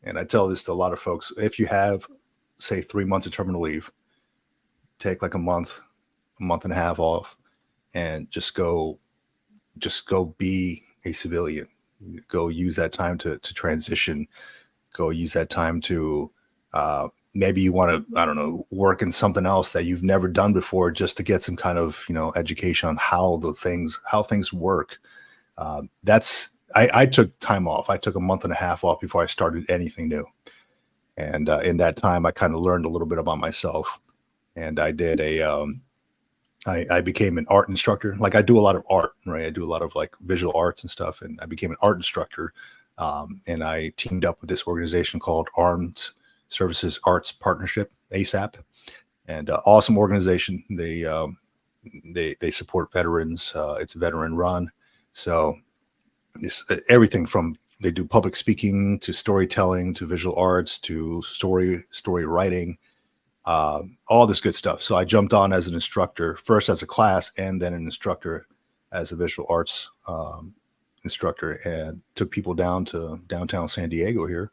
Speaker 1: and I tell this to a lot of folks, if you have, say, 3 months of terminal leave, take like a month and a half off, and just go be a civilian. Go use that time to transition. Go use that time to maybe you want to, I don't know, work in something else that you've never done before, just to get some kind of education on how things work. That's I took time off. I took a month and a half off before I started anything new, and in that time I kind of learned a little bit about myself. And I became an art instructor. Like, I do a lot of art, right? I do a lot of like visual arts and stuff, and I became an art instructor. And I teamed up with this organization called Armed Services Arts Partnership, ASAP, and awesome organization. They support veterans. It's veteran run, so it's everything from, they do public speaking to storytelling to visual arts to story writing, all this good stuff. So I jumped on as an instructor, first as a class, and then an instructor as a visual arts instructor, and took people down to downtown San Diego here.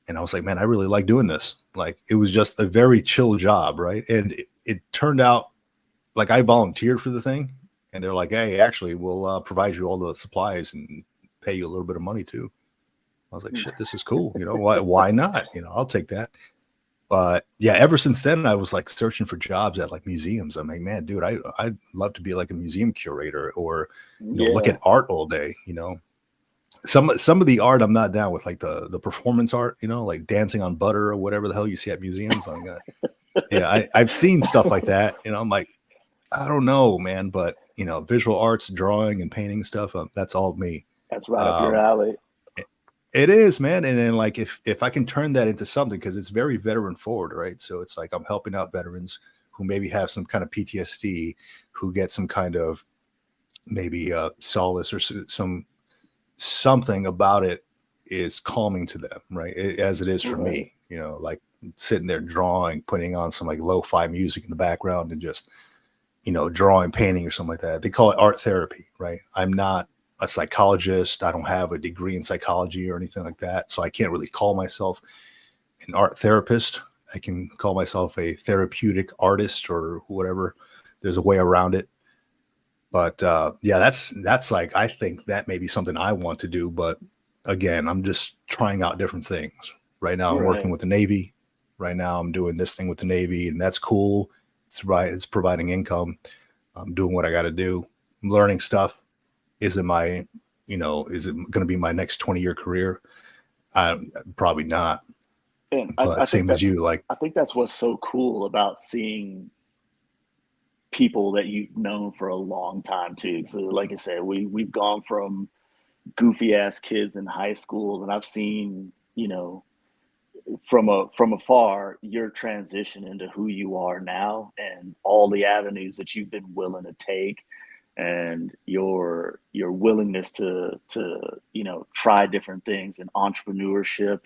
Speaker 1: And I was like, man, I really like doing this. Like, it was just a very chill job, right? And it turned out like I volunteered for the thing, and they're like, hey, actually, we'll provide you all the supplies and pay you a little bit of money too. I was like, shit, this is cool. Why not? I'll take that. But yeah, ever since then, I was like searching for jobs at like museums. I'm like, man, dude, I'd love to be like a museum curator, or look
Speaker 2: Yeah,
Speaker 1: at art all day. Some of the art I'm not down with, like the performance art. Like dancing on butter or whatever the hell you see at museums. Yeah, I've seen stuff like that. I'm like, I don't know, man, but visual arts, drawing and painting stuff, that's all me.
Speaker 2: that's right up your
Speaker 1: Um,
Speaker 2: alley.
Speaker 1: It is, man. And then, like, if I can turn that into something, because it's very veteran forward, right? So it's like I'm helping out veterans who maybe have some kind of PTSD, who get some kind of maybe solace, or something about it is calming to them, right? As it is for
Speaker 2: Right.
Speaker 1: me, like sitting there drawing, putting on some like lo-fi music in the background, and just drawing, painting, or something like that. They call it art therapy, right? I'm not a psychologist. I don't have a degree in psychology or anything like that. So I can't really call myself an art therapist. I can call myself a therapeutic artist or whatever. There's a way around it. But yeah, that's like, I think that may be something I want to do. But again, I'm just trying out different things. Right now, I'm working
Speaker 2: Right.
Speaker 1: with the Navy. Right now, I'm doing this thing with the Navy, and that's cool. It's right. It's providing income. I'm doing what I got to do. I'm learning stuff. Is it going to be my next 20-year career? Probably not.
Speaker 2: And
Speaker 1: But same as you, like,
Speaker 2: I think that's what's so cool about seeing people that you've known for a long time too. So like I said, we've gone from goofy ass kids in high school, and I've seen, from afar your transition into who you are now and all the avenues that you've been willing to take, and your willingness to try different things in entrepreneurship,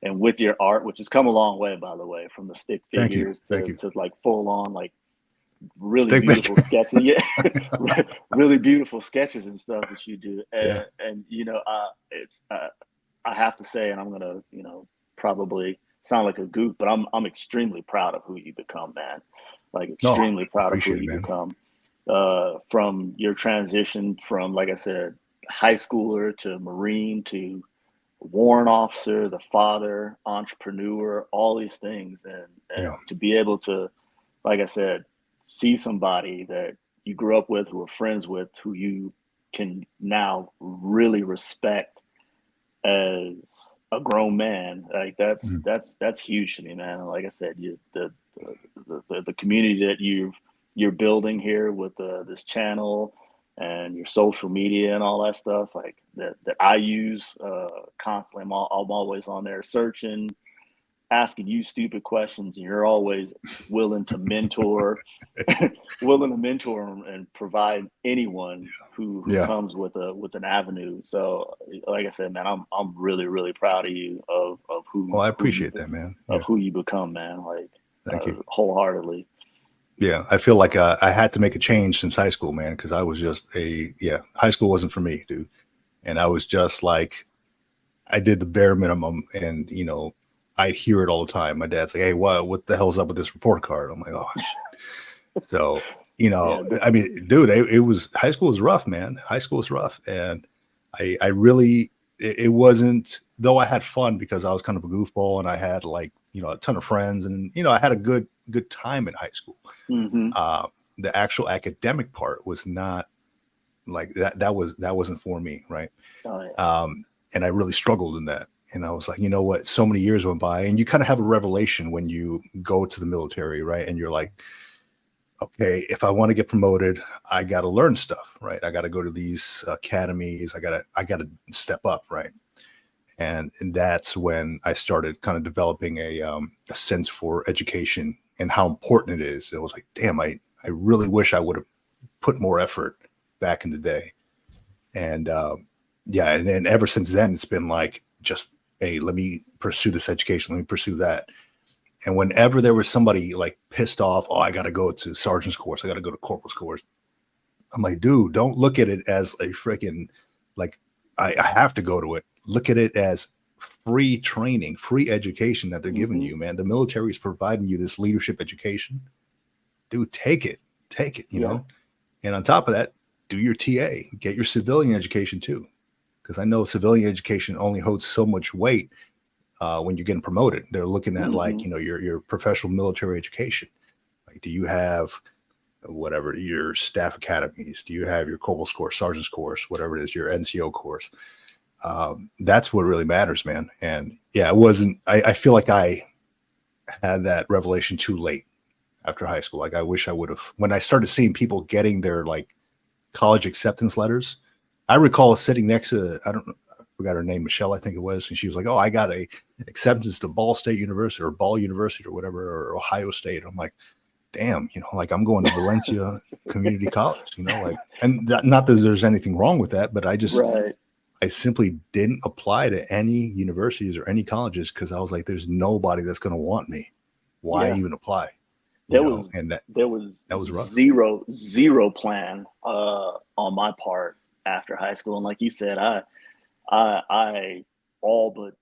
Speaker 2: and with your art, which has come a long way, by the way, from the stick
Speaker 1: Thank you.
Speaker 2: figures
Speaker 1: Thank
Speaker 2: to,
Speaker 1: you.
Speaker 2: to like full on, like really
Speaker 1: Stick
Speaker 2: beautiful
Speaker 1: figure.
Speaker 2: sketches. Yeah, really beautiful sketches and stuff that you do.
Speaker 1: Yeah.
Speaker 2: And it's I have to say, and I'm gonna probably sound like a goof, but I'm extremely proud of who you become, man. Like
Speaker 1: No,
Speaker 2: extremely proud of who
Speaker 1: appreciate it,
Speaker 2: you
Speaker 1: man.
Speaker 2: become. From your transition from, like I said, high schooler to Marine to warrant officer, the father, entrepreneur, all these things, and
Speaker 1: Yeah.
Speaker 2: to be able to, like I said, see somebody that you grew up with, who are friends with, who you can now really respect as a grown man, like that's
Speaker 1: Mhm.
Speaker 2: that's huge to me, man. Like I said, the community that you're building here with this channel and your social media and all that stuff, like that I use constantly. I'm always on there searching, asking you stupid questions, and you're always willing to mentor, willing to mentor and provide anyone who
Speaker 1: Yeah.
Speaker 2: comes with an avenue. So, like I said, man, I'm really proud of you, of
Speaker 1: Well, I
Speaker 2: who you
Speaker 1: appreciate that, man. Yeah.
Speaker 2: become, man. Like
Speaker 1: Thank you.
Speaker 2: wholeheartedly.
Speaker 1: Yeah. I feel like I had to make a change since high school, man, because I was just high school wasn't for me, dude. And I was just like, I did the bare minimum, and I hear it all the time. My dad's like, "Hey, what the hell's up with this report card?" I'm like, "Oh shit." So,
Speaker 2: Yeah,
Speaker 1: I mean, dude, it was high school was rough, man. High school was rough, and I really it wasn't, though I had fun because I was kind of a goofball and I had like a ton of friends, and I had a good time in high school.
Speaker 2: hmm
Speaker 1: Uh, the actual academic part was not like that. That wasn't for me, right?
Speaker 2: oh yeah,
Speaker 1: And I really struggled in that. And I was like, you know what? So many years went by, and you kind of have a revelation when you go to the military, right? And you're like, okay, if I want to get promoted, I got to learn stuff, right? I got to go to these academies. I got to step up, right? And that's when I started kind of developing a sense for education and how important it is. It was like, damn, I really wish I would have put more effort back in the day. And yeah, and then ever since then, it's been like just, hey, let me pursue this education, let me pursue that. And whenever there was somebody like pissed off, oh, I got to go to sergeant's course, I got to go to corporal's course. I'm like, dude, don't look at it as a freaking like I have to go to it. Look at it as free training, free education that they're giving
Speaker 2: hmm
Speaker 1: you, man. The military is providing you this leadership education. Dude, take it,
Speaker 2: yeah,
Speaker 1: And on top of that, do your TA, get your civilian education too. Because I know civilian education only holds so much weight when you're getting promoted. They're looking at like,
Speaker 2: hmm
Speaker 1: your professional military education. Like, do you have whatever your staff academies? Do you have your corporal's course, sergeant's course, whatever it is, your NCO course? That's what really matters, man. And yeah, it wasn't. I feel like I had that revelation too late after high school. Like I wish I would have. When I started seeing people getting their like college acceptance letters, I recall sitting next to, I don't know, I forgot her name, Michelle, I think it was, and she was like, "Oh, I got a acceptance to Ball State University or Ball University or whatever, or Ohio State." I'm like, damn, like I'm going to Valencia Community College, like, and not that there's anything wrong with that, but
Speaker 2: right.
Speaker 1: I simply didn't apply to any universities or any colleges because I was like, there's nobody that's going to want me. Why
Speaker 2: Yeah,
Speaker 1: even apply?
Speaker 2: there was
Speaker 1: And
Speaker 2: there was
Speaker 1: that was rough.
Speaker 2: zero plan on my part after high school, and like you said, I all but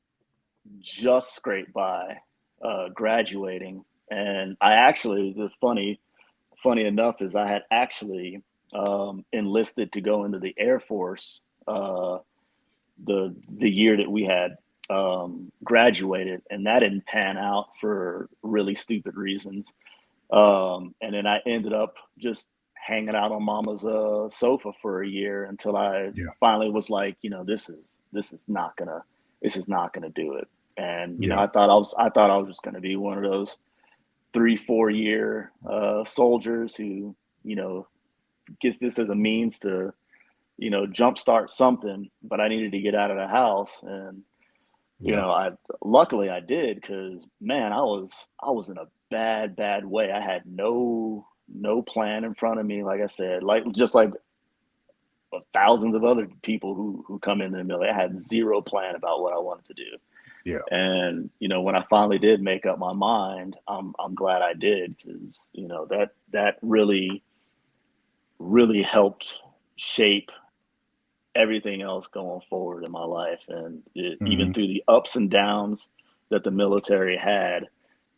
Speaker 2: just scraped by graduating. And I actually, the funny enough is I had actually enlisted to go into the Air Force the year that we had graduated, and that didn't pan out for really stupid reasons. And then I ended up just hanging out on mama's sofa for a year until I
Speaker 1: Yeah.
Speaker 2: finally was like, this is not gonna do it. And
Speaker 1: Yeah.
Speaker 2: I thought I was just gonna be one of those 3-4 year soldiers who gets this as a means to jumpstart something, but I needed to get out of the house. And,
Speaker 1: Yeah.
Speaker 2: luckily I did, because man, I was in a bad way. I had no plan in front of me. Like I said, just like thousands of other people who come into the military, I had zero plan about what I wanted to do.
Speaker 1: Yeah.
Speaker 2: And when I finally did make up my mind, I'm glad I did, because that really helped shape everything else going forward in my life. And even
Speaker 1: Hmm.
Speaker 2: through the ups and downs that the military had,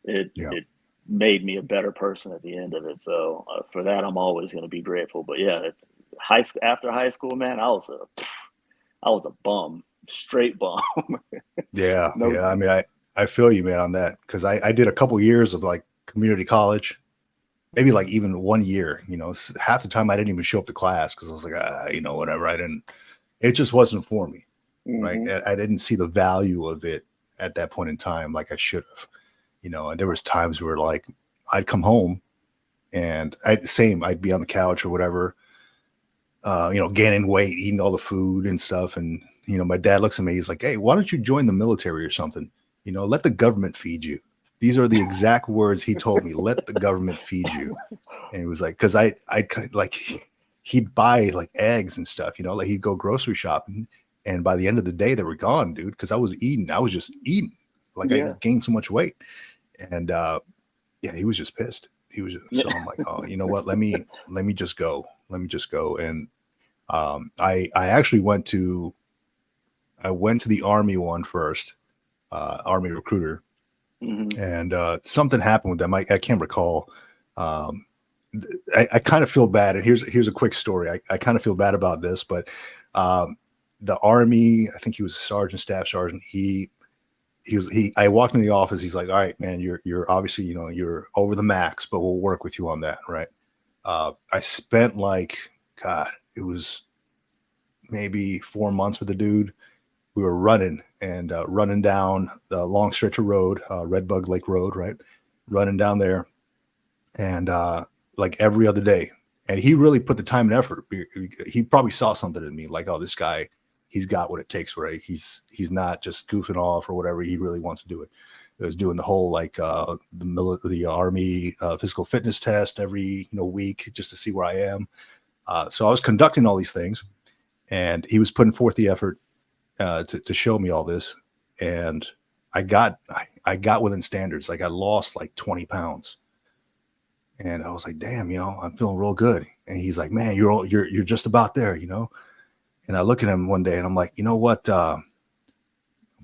Speaker 1: Yeah.
Speaker 2: it made me a better person at the end of it. So for that, I'm always going to be grateful. But yeah, after high school, man, I was a bum, straight bum.
Speaker 1: Yeah.
Speaker 2: No.
Speaker 1: Yeah. I mean, I feel you, man, on that, because I did a couple years of like community college, maybe like even 1 year. Half the time I didn't even show up to class because I was like, whatever. I didn't. It just wasn't for me, right?
Speaker 2: Hmm.
Speaker 1: I didn't see the value of it at that point in time, like I should have. And there was times where like I'd come home and I'd be on the couch or whatever, gaining weight, eating all the food and stuff. And, my dad looks at me, he's like, "Hey, why don't you join the military or something? Let the government feed you." These are the exact words he told me: "Let the government feed you." And it was like, cause like, he'd buy like eggs and stuff, like he'd go grocery shopping. And by the end of the day, they were gone, dude. Cause I was just eating. Like I
Speaker 2: Yeah.
Speaker 1: gained so much weight. And, yeah, he was just pissed. So I'm like, oh, you know what? Let me just go. Let me just go. And I actually I went to the Army one first, Army recruiter,
Speaker 2: Hmm.
Speaker 1: and something happened with them. I can't recall. Um, I kind of feel bad. And here's a quick story. I kind of feel bad about this, but um, the Army, I think he was a sergeant, staff sergeant. I walked into the office. He's like, "All right, man, you're obviously, you're over the max, but we'll work with you on that." Right. I spent like, God, it was maybe 4 months with the dude. We were running down the long stretch of road, Red Bug Lake Road, right? Running down there, and like every other day. And he really put the time and effort. He probably saw something in me, like, oh, this guy, he's got what it takes, right? He's not just goofing off or whatever. He really wants to do it. It was doing the whole like the Army physical fitness test every week just to see where I am. So I was conducting all these things, and he was putting forth the effort to show me all this. And I got within standards. Like I lost like 20 pounds. And I was like, damn, I'm feeling real good. And he's like, man, you're just about there. And I look at him one day and I'm like, you know what? I'm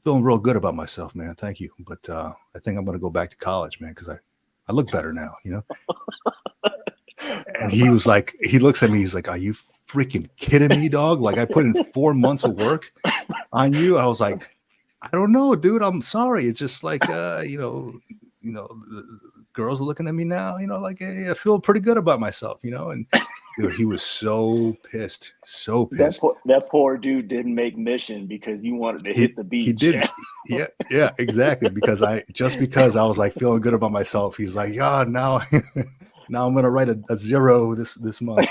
Speaker 1: feeling real good about myself, man. Thank you. But I think I'm going to go back to college, man, because I look better now. And he was like, he looks at me, he's like, are you freaking kidding me, dog? Like I put in 4 months of work on you. I was like, I don't know, dude. I'm sorry. It's just like, the girls are looking at me now, like, hey, I feel pretty good about myself, and dude, he was so pissed, so
Speaker 2: That
Speaker 1: pissed.
Speaker 2: poor dude didn't make mission because you wanted to hit the
Speaker 1: He
Speaker 2: beach.
Speaker 1: didn't. Yeah, exactly. Because I was like feeling good about myself. He's like, yeah, now, now I'm gonna write a zero this month.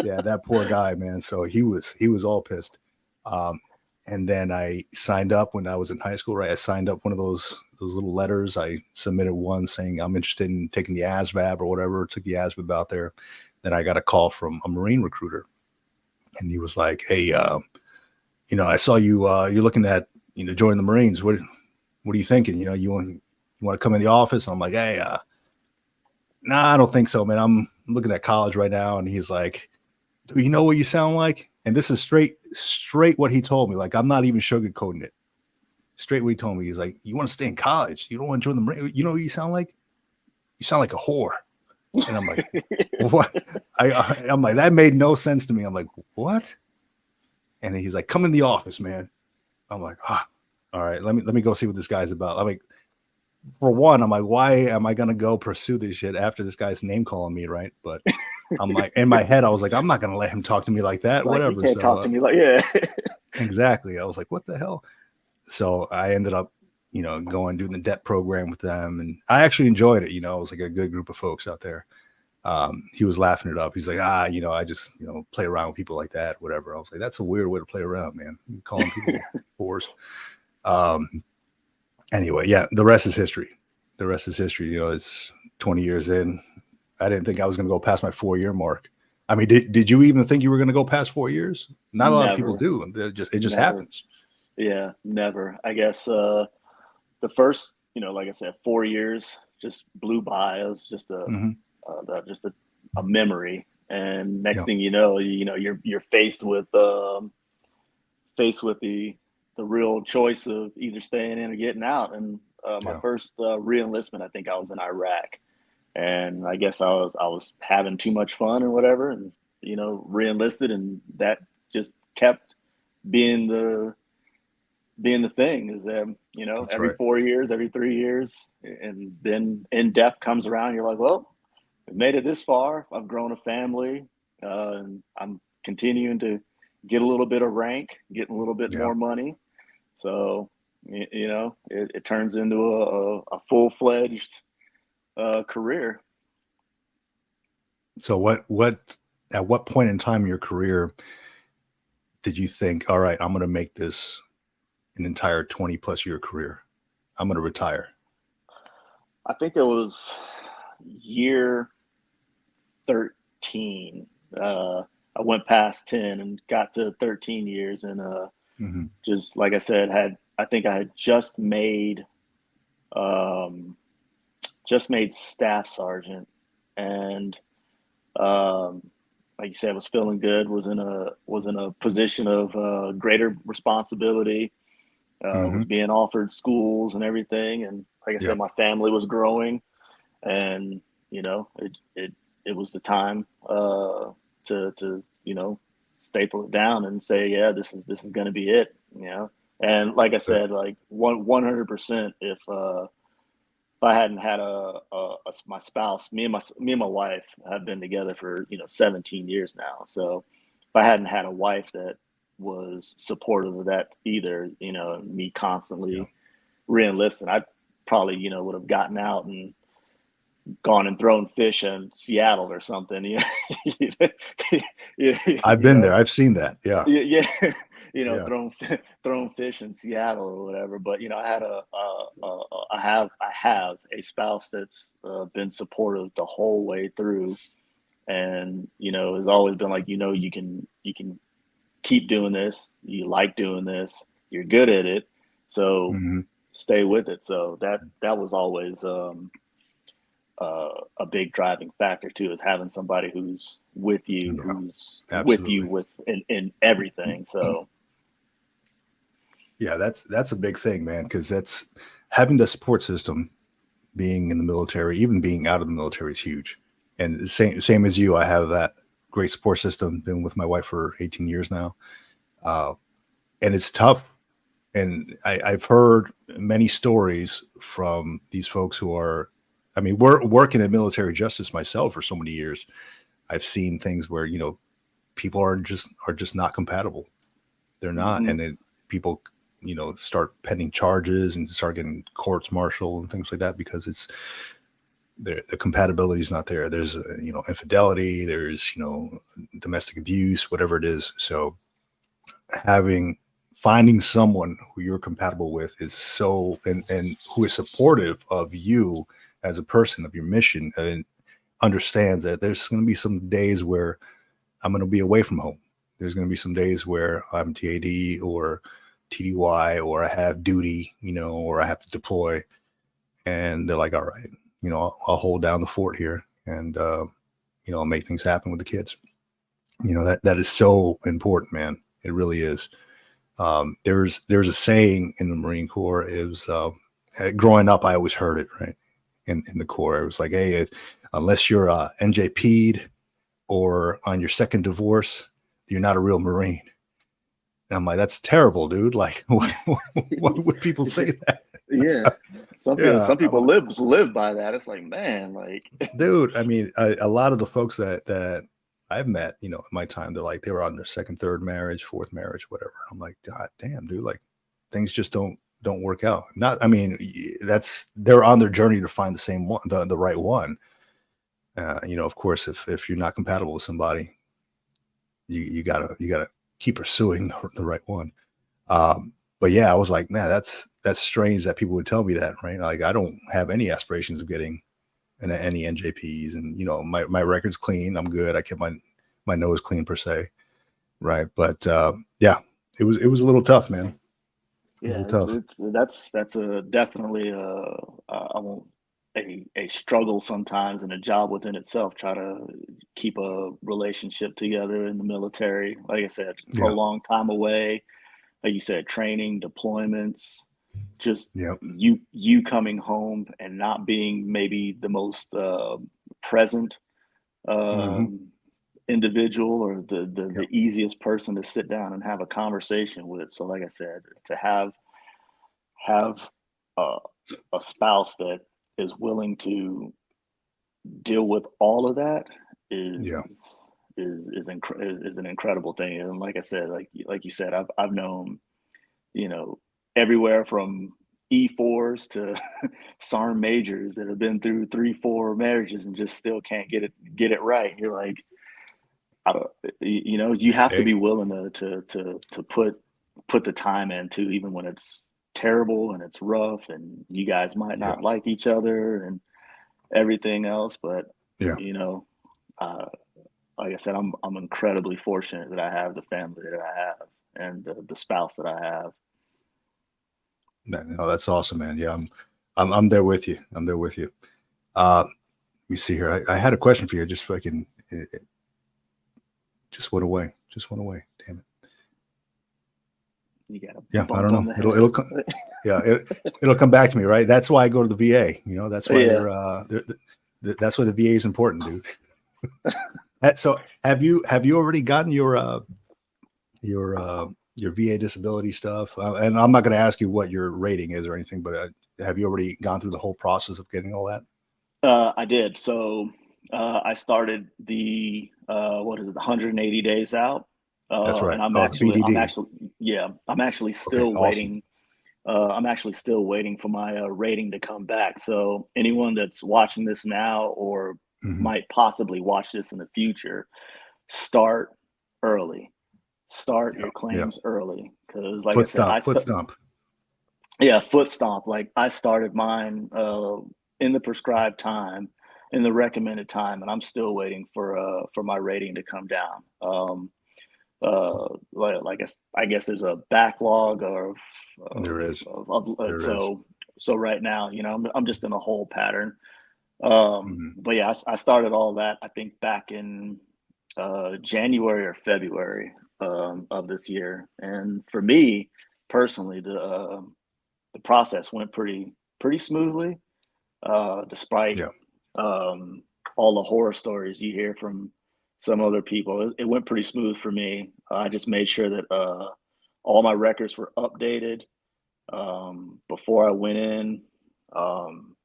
Speaker 1: Yeah, that poor guy, man. So he was all pissed. Um, and then I signed up when I was in high school, right? I signed up one of those little letters. I submitted one saying I'm interested in taking the ASVAB or whatever. Took the ASVAB out there. Then I got a call from a Marine recruiter, and he was like, "Hey, I saw you. You're looking at joining the Marines. What are you thinking? You want to come in the office?" And I'm like, "Hey, nah, I don't think so, man. I'm looking at college right now." And he's like, "Do you know what you sound like?" And this is straight what he told me. Like I'm not even sugarcoating it. Straight what he told me. He's like, "You want to stay in college? You don't want to join the Marine? You know what you sound like? You sound like a whore." And I'm like, "What?" I'm like, that made no sense to me. I'm like, "What?" And he's like, "Come in the office, man." I'm like, all right, let me go see what this guy's about. I'm like, for one, I'm like, why am I gonna go pursue this shit after this guy's name calling me, right? But I'm like, in my head, I was like, I'm not gonna let him talk to me like that,
Speaker 2: Like, you
Speaker 1: whatever.
Speaker 2: can't
Speaker 1: So
Speaker 2: talk to me like, yeah.
Speaker 1: exactly, I was like, what the hell? So I ended up, going doing the debt program with them, and I actually enjoyed it. It was like a good group of folks out there. He was laughing it up. He's like, I just, play around with people like that, whatever. I was like, that's a weird way to play around, man. Calling people whores. Anyway, yeah, the rest is history. The rest is history. It's 20 years in. I didn't think I was going to go past my 4-year mark. I mean, did you even think you were going to go past 4 years? Not a lot of people do. It just
Speaker 2: Never.
Speaker 1: happens.
Speaker 2: Yeah, never. I guess the first, like I said, 4 years just blew by. It was just a memory. And next thing you know, you're faced with the real choice of either staying in or getting out. And my first re-enlistment, I think I was in Iraq, and I guess I was having too much fun or whatever, and re-enlisted, and that just kept being the thing. Is that every
Speaker 1: right.
Speaker 2: 4 years, every 3 years, and then in depth comes around. You're like, well, I've made it this far. I've grown a family, and I'm continuing to get a little bit of rank, getting a little bit more money. So, it turns into a full-fledged career.
Speaker 1: So at what point in time in your career did you think, all right, I'm going to make this an entire 20 plus year career? I'm going to retire.
Speaker 2: I think it was year 13. I went past 10 and got to 13 years, and just like I said, I think I had just made staff sergeant, and like you said, was feeling good. Was in a position of greater responsibility. Was being offered schools and everything, and like I said, my family was growing, and it was the time to staple it down and say, yeah, this is going to be it, And like I said, like 100%, if I hadn't had my spouse, me and my wife have been together for 17 years now. So if I hadn't had a wife that was supportive of that either, me constantly re-enlisting, I probably would have gotten out and gone and thrown fish in Seattle or something.
Speaker 1: I've been there. I've seen that. Yeah.
Speaker 2: Throwing fish in Seattle or whatever. But I have a spouse that's been supportive the whole way through, and has always been like, you can keep doing this. You like doing this. You're good at it. So stay with it. So that was always a big driving factor too, is having somebody who's with you, who's
Speaker 1: absolutely.
Speaker 2: with you in everything. So
Speaker 1: yeah, that's a big thing, man, because that's having the support system. Being in the military, even being out of the military, is huge. And same as you, I have that great support system. Been with my wife for 18 years now, and it's tough. And I've heard many stories from these folks who are, I mean, we're working in military justice myself for so many years. I've seen things where, people are just not compatible. They're not. And people, start pending charges and start getting courts martial and things like that, because it's the compatibility is not there. There's, infidelity, there's, domestic abuse, whatever it is. So finding someone who you're compatible with is so, and who is supportive of you as a person, of your mission, and understands that there's going to be some days where I'm going to be away from home. There's going to be some days where I'm TAD or TDY, or I have duty, or I have to deploy. And they're like, all right, I'll hold down the fort here, and, I'll make things happen with the kids. That is so important, man. It really is. There's a saying in the Marine Corps. It was, growing up, I always heard it, right? In the Corps, it was like, hey, unless you're NJP'd or on your second divorce, you're not a real Marine. And I'm like, that's terrible, dude. Like, why would people say that?
Speaker 2: Yeah. Some people live by that. It's like, man, like,
Speaker 1: dude, I mean, a lot of the folks that I've met, in my time, they're like, they were on their second, third marriage, fourth marriage, whatever. I'm like, God damn, dude, like, things just don't work out. Not, I mean, they're on their journey to find the same one, the right one. Of course, if you're not compatible with somebody, you gotta keep pursuing the right one. But yeah, I was like, man, that's strange that people would tell me that, right? Like, I don't have any aspirations of getting any NJPs, and my record's clean. I'm good. I kept my nose clean per se, right? But yeah, it was a little tough, man. A little
Speaker 2: Yeah,
Speaker 1: tough.
Speaker 2: that's a definitely I won't a struggle sometimes and a job within itself. Try to keep a relationship together in the military. Like I said,
Speaker 1: Yeah.
Speaker 2: prolonged time away. Like you said, training, deployments, just
Speaker 1: Yeah.
Speaker 2: you coming home and not being maybe the most present
Speaker 1: Hmm.
Speaker 2: um, individual or
Speaker 1: Yeah.
Speaker 2: the easiest person to sit down and have a conversation with. So, like I said, to have a, a spouse that is willing to deal with all of that is
Speaker 1: Yeah.
Speaker 2: is an incredible thing. And like I said, like you said, I've known, you know, everywhere from E4s to SARM majors that have been through 3, 4 marriages and just still can't get it right. You're like, I don't, you have to
Speaker 1: Hey.
Speaker 2: be willing to put the time into, even when it's terrible and it's rough and you guys might
Speaker 1: Yeah.
Speaker 2: not like each other and everything else. But
Speaker 1: Yeah.
Speaker 2: you know, uh, like I said, I'm incredibly fortunate that I have the family that I have and the spouse that I have.
Speaker 1: No, that's awesome, man. Yeah, I'm there with you. I'm there with you. Let me see here. I had a question for you. Just fucking, it just went away. Just went away. Damn it.
Speaker 2: You got a
Speaker 1: Yeah, I
Speaker 2: bump
Speaker 1: don't
Speaker 2: on
Speaker 1: know.
Speaker 2: the
Speaker 1: It'll
Speaker 2: head.
Speaker 1: come. Yeah, it'll come back to me, right? That's why I go to the VA. That's why
Speaker 2: Yeah.
Speaker 1: that's why the VA is important, dude. So have you already gotten your VA disability stuff? And I'm not going to ask you what your rating is or anything, but have you already gone through the whole process of getting all that?
Speaker 2: I did. So I started the what is it, the 180 days out,
Speaker 1: That's right.
Speaker 2: and
Speaker 1: Oh, the BDD.
Speaker 2: yeah, I'm actually
Speaker 1: Okay,
Speaker 2: still
Speaker 1: awesome.
Speaker 2: waiting. I'm actually still waiting for my rating to come back. So anyone that's watching this now or
Speaker 1: Hmm.
Speaker 2: might possibly watch this in the future, start early. Start
Speaker 1: Yeah,
Speaker 2: your
Speaker 1: yeah.
Speaker 2: claims early because, like I
Speaker 1: Foot
Speaker 2: said,
Speaker 1: stomp, foot stomp.
Speaker 2: yeah, foot stomp. Like I started mine in the prescribed time, in the recommended time, and I'm still waiting for my rating to come down. I guess there's a backlog
Speaker 1: There is, there is.
Speaker 2: so right now, I'm just in a whole pattern.
Speaker 1: Hmm.
Speaker 2: But yeah, I started all that I think back in January or February of this year, and for me personally, the process went pretty smoothly, despite
Speaker 1: Yeah.
Speaker 2: um, all the horror stories you hear from some other people. It went pretty smooth for me. I just made sure that all my records were updated before I went in. Um,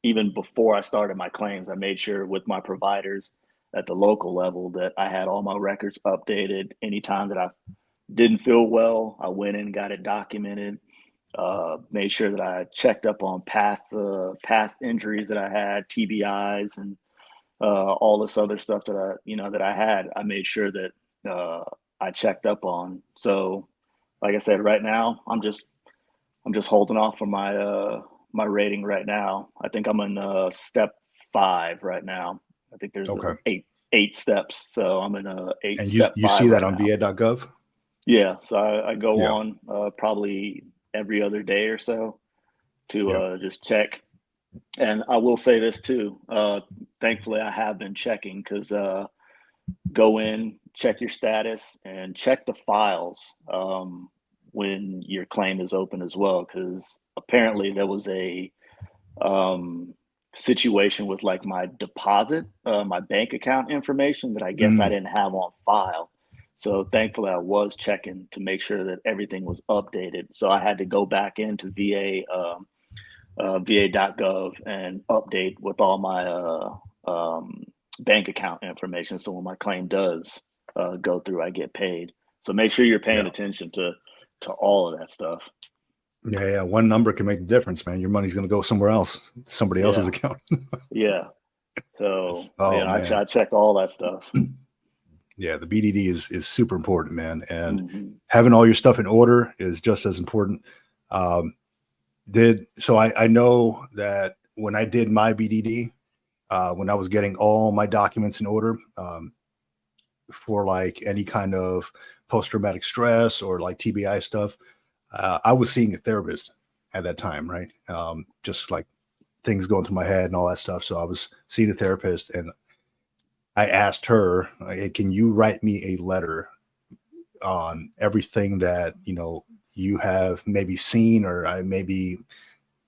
Speaker 2: Even before I started my claims, I made sure with my providers at the local level that I had all my records updated. Anytime that I didn't feel well, I went in, got it documented, made sure that I checked up on past injuries that I had, TBIs, and all this other stuff that I had. I made sure that I checked up on. So, like I said, right now I'm just holding off for my rating right now. I think I'm in step 5 right now. I think there's
Speaker 1: Okay.
Speaker 2: eight steps, so I'm in eight
Speaker 1: And you
Speaker 2: step
Speaker 1: you see
Speaker 2: 5
Speaker 1: that
Speaker 2: right
Speaker 1: on
Speaker 2: now.
Speaker 1: VA.gov?
Speaker 2: Yeah, so I go
Speaker 1: Yeah.
Speaker 2: on probably every other day or so to
Speaker 1: Yeah.
Speaker 2: just check. And I will say this too. Thankfully, I have been checking because go in, check your status, and check the files when your claim is open as well. Because apparently there was a um, situation with like my deposit, my bank account information that I guess I
Speaker 1: Mm.
Speaker 2: didn't have on file. So thankfully, I was checking to make sure that everything was updated. So I had to go back into VA.gov and update with all my bank account information. So when my claim does go through, I get paid. So make sure you're paying
Speaker 1: Yeah.
Speaker 2: attention to all of that stuff.
Speaker 1: Yeah. Yeah. One number can make the difference, man. Your money's going to go somewhere else, somebody else's
Speaker 2: Yeah,
Speaker 1: account.
Speaker 2: yeah. So
Speaker 1: Oh man.
Speaker 2: I check all that stuff.
Speaker 1: Yeah, the BDD is super important, man. And
Speaker 2: Mm-hmm.
Speaker 1: having all your stuff in order is just as important. Um, I know that when I did my BDD, when I was getting all my documents in order, for like any kind of post traumatic stress or like TBI stuff, I was seeing a therapist at that time, right? Just like things going through my head and all that stuff. So I was seeing a therapist, and I asked her, "Hey, can you write me a letter on everything that you have maybe seen, or I maybe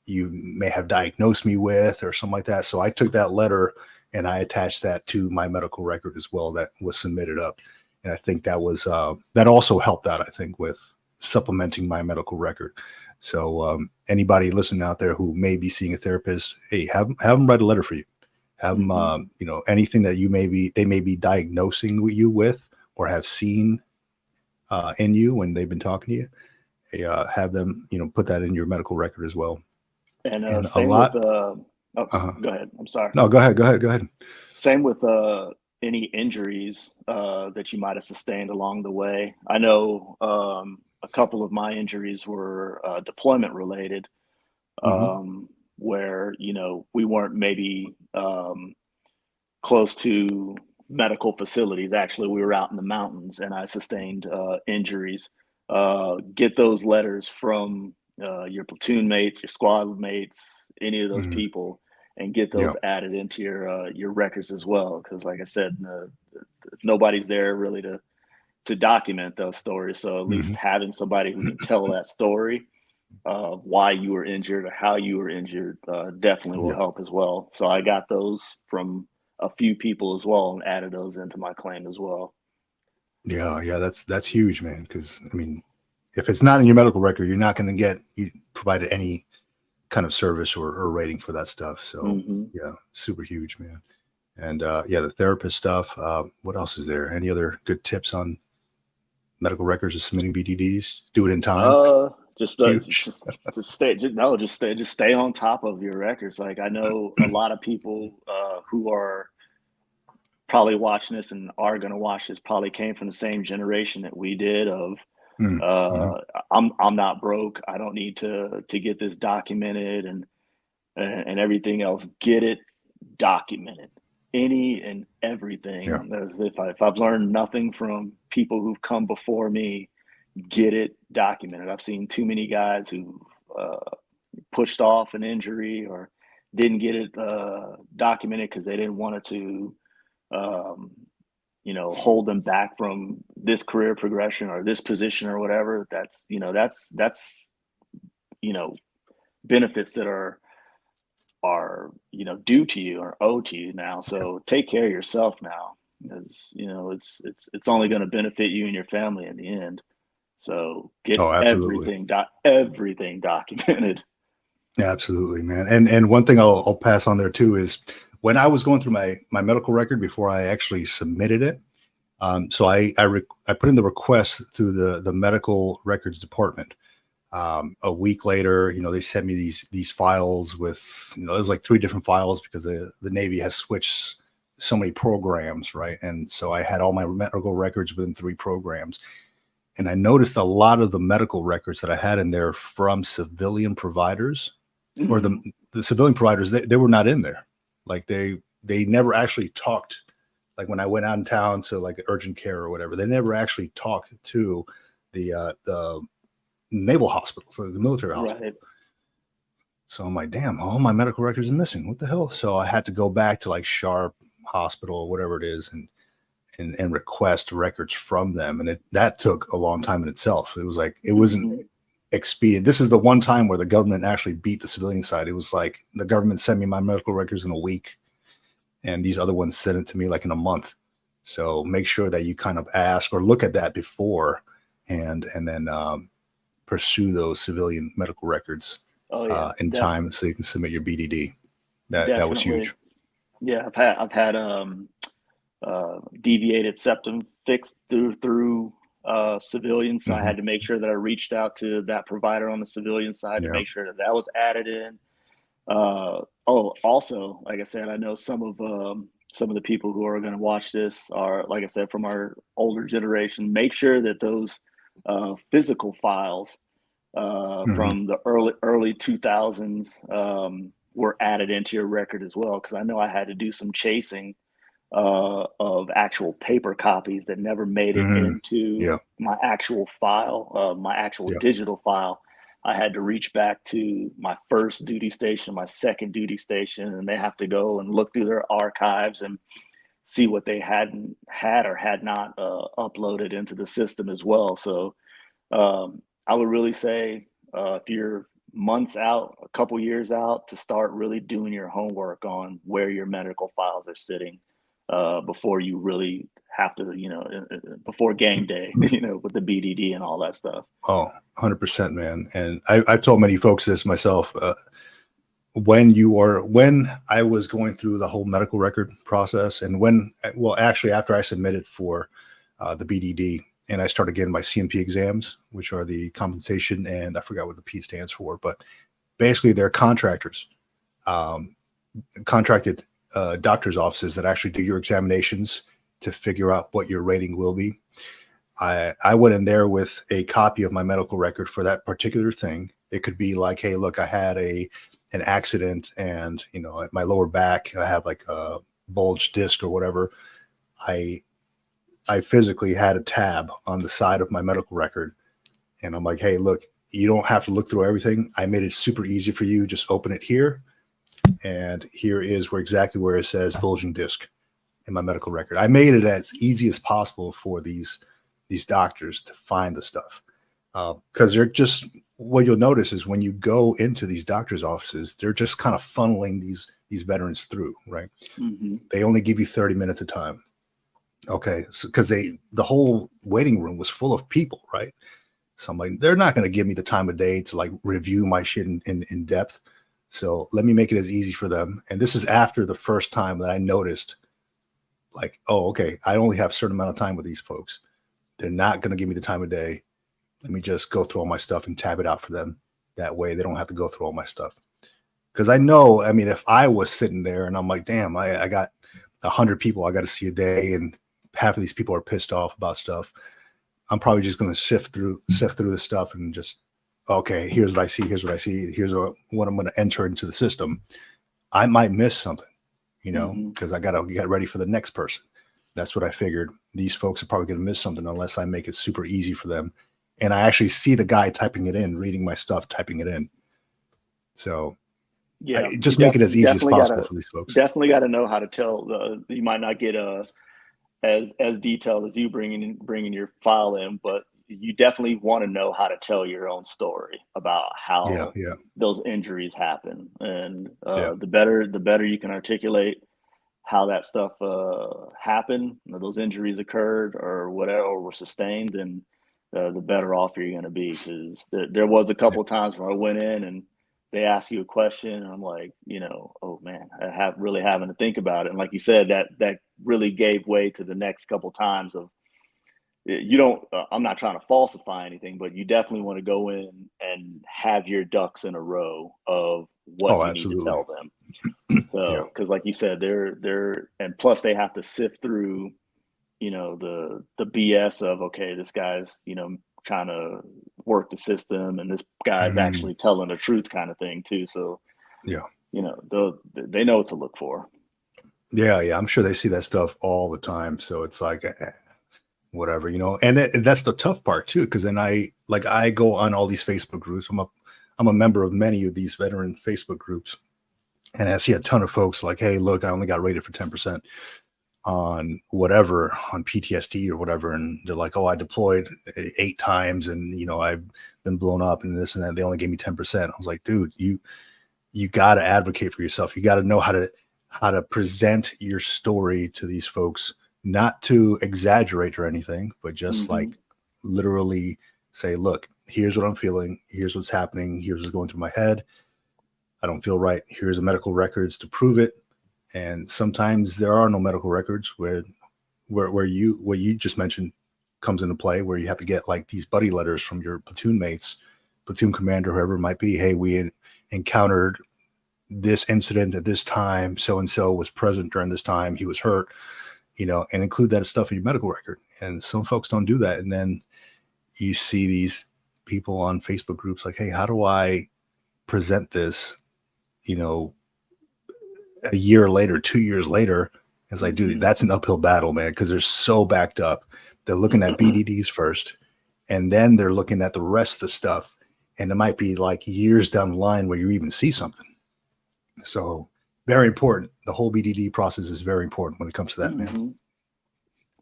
Speaker 1: you may have diagnosed me with, or something like that?" So I took that letter and I attached that to my medical record as well. That was submitted up, and I think that also helped out. I think with supplementing my medical record. So anybody listening out there who may be seeing a therapist, hey, have them write a letter for you. Have them,
Speaker 2: Mm-hmm.
Speaker 1: anything that they may be diagnosing you with or have seen in you when they've been talking to you. Hey, have them, put that in your medical record as well.
Speaker 2: And
Speaker 1: And a
Speaker 2: same with
Speaker 1: lot.
Speaker 2: oh,
Speaker 1: Uh,
Speaker 2: go ahead. I'm sorry.
Speaker 1: no, go ahead. Go ahead. Go ahead.
Speaker 2: Same with any injuries that you might have sustained along the way. I know a couple of my injuries were deployment related,
Speaker 1: Hmm.
Speaker 2: where we weren't maybe close to medical facilities. Actually, we were out in the mountains, and I sustained injuries. Get those letters from your platoon mates, your squad mates, any of those
Speaker 1: Hmm.
Speaker 2: people, and get
Speaker 1: Yeah.
Speaker 2: those added into your records as well. Because, like I said, nobody's there really to document those stories. So at least
Speaker 1: Hmm.
Speaker 2: having somebody who can tell that story, why you were injured or how you were injured, definitely will
Speaker 1: Yeah.
Speaker 2: help as well. So I got those from a few people as well and added those into my claim as well.
Speaker 1: Yeah. Yeah. That's huge, man. Because I mean, if it's not in your medical record, you're not going to get you provided any kind of service or rating for that stuff. So
Speaker 2: Mm-hmm.
Speaker 1: yeah, super huge, man. And yeah, the therapist stuff. What else is there? Any other good tips on medical records or submitting BDDs? Do it in time.
Speaker 2: Uh, just
Speaker 1: Huge.
Speaker 2: just stay on top of your records. Like I know a lot of people who are probably watching this and are going to watch this probably came from the same generation that we did of
Speaker 1: Mm-hmm.
Speaker 2: uh I'm not broke. I don't need to get this documented and everything else. Get it documented. Any and
Speaker 1: Yeah.
Speaker 2: everything. If I've learned nothing from people who've come before me, get it documented. I've seen too many guys who uh, pushed off an injury or didn't get it documented because they didn't want it to, um, hold them back from this career progression or this position or whatever. That's you know benefits that are due to you or owed to you now. So take care of yourself now, because it's only going to benefit you and your family in the end. So get
Speaker 1: Oh, absolutely.
Speaker 2: everything documented.
Speaker 1: Yeah, absolutely, man. And one thing I'll pass on there too is when I was going through my medical record before I actually submitted it. So I put in the request through the medical records department. A week later, they sent me these files with, it was like three different files because the Navy has switched so many programs, right? And so I had all my medical records within three programs. And I noticed a lot of the medical records that I had in there from civilian providers, or the
Speaker 2: Mhm.
Speaker 1: the civilian providers, they were not in there. Like they never actually talked. Like when I went out in town to like urgent care or whatever, they never actually talked to the naval hospitals, like the military hospital.
Speaker 2: Right.
Speaker 1: So I'm like, damn, all my medical records are missing. What the hell? So I had to go back to like Sharp Hospital or whatever it is, and request records from them, and that took a long time in itself. It was like it wasn't
Speaker 2: Hmm.
Speaker 1: expedient. This is the one time where the government actually beat the civilian side. It was like the government sent me my medical records in a week, and these other ones sent it to me like in a month. So make sure that you kind of ask or look at that before, and then pursue those civilian medical records
Speaker 2: Oh yeah,
Speaker 1: in time so you can submit your BDD. That was
Speaker 2: definitely.
Speaker 1: huge.
Speaker 2: Yeah, I've had deviated septum fixed through civilians. So I
Speaker 1: Hmm.
Speaker 2: had to make sure that I reached out to that provider on the civilian side to
Speaker 1: Yeah.
Speaker 2: make sure that that was added in. Oh, also, like I said, I know some of the people who are going to watch this are, like I said, from our older generation. Make sure that those physical files
Speaker 1: Mhm.
Speaker 2: from the early 2000s were added into your record as well. Because I know I had to do some chasing of actual paper copies that never made it
Speaker 1: Mhm.
Speaker 2: into
Speaker 1: Yeah.
Speaker 2: my actual file, my actual
Speaker 1: Yeah.
Speaker 2: digital file. I had to reach back to my first duty station, my second duty station, and they have to go and look through their archives and see what they hadn't had or had not uploaded into the system as well. So I would really say if you're months out, a couple years out, to start really doing your homework on where your medical files are sitting before you really have to, before game day, with the BDD and all that stuff.
Speaker 1: Oh, 100%, man. And I've told many folks this myself. When I was going through the whole medical record process, and well, actually, after I submitted for the BDD and I started getting my CMP exams, which are the compensation, and I forgot what the P stands for, but basically they're contractors, um, contracted doctors' offices that actually do your examinations to figure out what your rating will be. I went in there with a copy of my medical record for that particular thing. It could be like, hey, look, I had an accident, and at my lower back I have like a bulged disc or whatever. I I physically had a tab on the side of my medical record, and I'm like, hey, look, you don't have to look through everything. I made it super easy for you. Just open it here, and here is exactly where it says bulging disc in my medical record. I made it as easy as possible for these doctors to find the stuff, because they're just, what you'll notice is when you go into these doctors' offices, they're just kind of funneling these veterans through, right?
Speaker 2: Hmm.
Speaker 1: They only give you 30 minutes of time. Okay, so because the whole waiting room was full of people, right? So I'm like, they're not going to give me the time of day to like review my shit in depth. So let me make it as easy for them. And this is after the first time that I noticed, like, oh, okay, I only have a certain amount of time with these folks. They're not going to give me the time of day. Let me just go through all my stuff and tab it out for them. That way they don't have to go through all my stuff. Because I know, I mean, if I was sitting there and I'm like, damn, I got 100 people I got to see a day, and half of these people are pissed off about stuff, I'm probably just going to sift through the stuff and just, okay, here's what I see. Here's what I see. Here's what I'm going to enter into the system. I might miss something,
Speaker 2: Hmm.
Speaker 1: because I got to get ready for the next person. That's what I figured. These folks are probably going to miss something unless I make it super easy for them. And I actually see the guy typing it in, reading my stuff, typing it in. So
Speaker 2: Yeah,
Speaker 1: I just make it as
Speaker 2: you
Speaker 1: easy as possible for these folks.
Speaker 2: definitely gotta know how to tell. You might not get as detailed as you bringing your file in, but you definitely want to know how to tell your own story about
Speaker 1: Yeah,
Speaker 2: how
Speaker 1: yeah,
Speaker 2: those injuries happen, and
Speaker 1: yeah.
Speaker 2: the better you can articulate how that stuff happened, those injuries occurred or whatever, or were sustained, then the better off you're going to be. Because there was a couple of times where I went in and they ask you a question, and I'm like, oh man, I have really having to think about it. And like you said, that really gave way to the next couple times of, you don't. I'm not trying to falsify anything, but you definitely want to go in and have your ducks in a row of what
Speaker 1: Oh,
Speaker 2: you need to
Speaker 1: absolutely.
Speaker 2: tell them.
Speaker 1: Yeah.
Speaker 2: So, because like you said, and plus they have to sift through, the BS of, okay, this guy's, trying to work the system, and this guy's
Speaker 1: Mhm.
Speaker 2: actually telling the truth, kind of thing too. So,
Speaker 1: Yeah.
Speaker 2: they know what to look for.
Speaker 1: Yeah, yeah. I'm sure they see that stuff all the time. So it's like, whatever, and that's the tough part too. Cause then I go on all these Facebook groups. I'm a member of many of these veteran Facebook groups. And I see a ton of folks like, hey, look, I only got rated for 10% on whatever, on PTSD or whatever. And they're like, oh, I deployed 8 times, and, I've been blown up and this and that. They only gave me 10%. I was like, dude, you got to advocate for yourself. You got to know how to present your story to these folks, not to exaggerate or anything, but just
Speaker 2: Hmm.
Speaker 1: like literally say, look, here's what I'm feeling. Here's what's happening. Here's what's going through my head. I don't feel right. Here's the medical records to prove it. And sometimes there are no medical records where you what you just mentioned comes into play, where you have to get like these buddy letters from your platoon mates, platoon commander, whoever it might be. Hey, we encountered this incident at this time, so and so was present during this time, he was hurt, and include that stuff in your medical record. And some folks don't do that. And then you see these people on Facebook groups like, hey, how do I present this, a year later, 2 years later? As I do, that's an uphill battle, man, because they're so backed up. They're looking at BDDs first, and then they're looking at the rest of the stuff. And it might be like years down the line where you even see something. So very important. The whole BDD process is very important when it comes to that, man.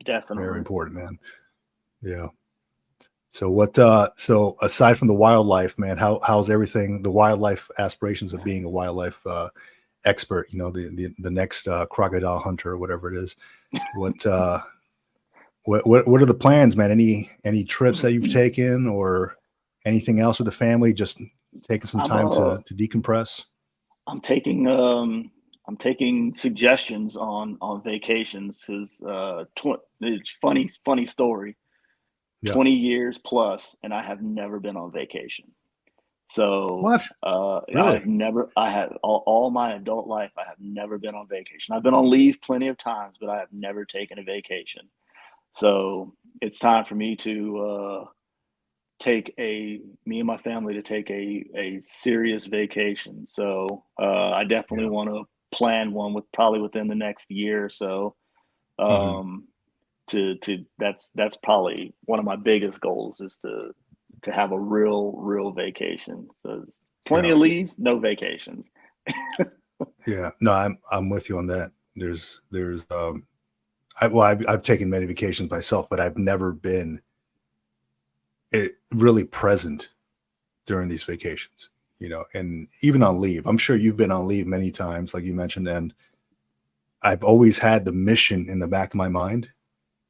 Speaker 2: Definitely.
Speaker 1: Very important, man. Yeah. So so aside from the wildlife, man, how's everything, the wildlife aspirations of being a wildlife expert, the next crocodile hunter or whatever it is? What are the plans, man? Any trips that you've taken or anything else with the family? Just taking some time to decompress?
Speaker 2: I'm taking suggestions on vacations because it's funny story. Yeah. 20 years plus, and I have never been on vacation. So
Speaker 1: what?
Speaker 2: Really? I have all my adult life, I have never been on vacation. I've been on leave plenty of times, but I have never taken a vacation. So it's time for me to me and my family to take a serious vacation. So I definitely want to plan one probably within the next year or so. That's probably one of my biggest goals is to have a real vacation. So plenty of leave, no vacations.
Speaker 1: Yeah, no, I'm with you on that. I've taken many vacations myself, but I've never been really present during these vacations, and even on leave. I'm sure you've been on leave many times, like you mentioned, and I've always had the mission in the back of my mind.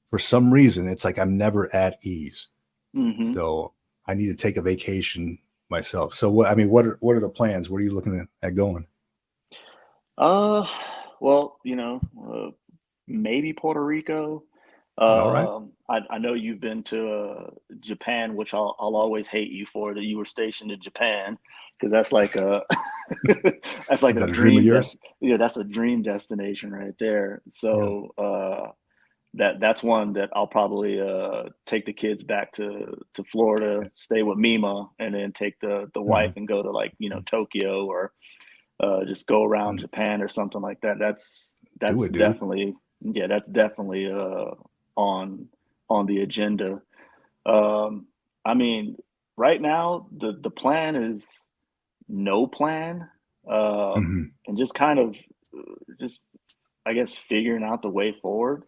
Speaker 1: For some reason, it's like I'm never at ease. So I need to take a vacation myself. So what are the plans? What are you looking at going?
Speaker 2: Well, maybe Puerto Rico.
Speaker 1: All right.
Speaker 2: I know you've been to Japan, which I'll always hate you for that you were stationed in Japan, because that's like a that's like a dream
Speaker 1: of yours.
Speaker 2: Yeah, that's a dream destination right there. So that's one that I'll probably take the kids back to Florida, stay with Mima, and then take the wife and go to like Tokyo or just go around Japan or something like that. That's definitely on the agenda. I mean, right now the plan is no plan, and just kind of I guess figuring out the way forward,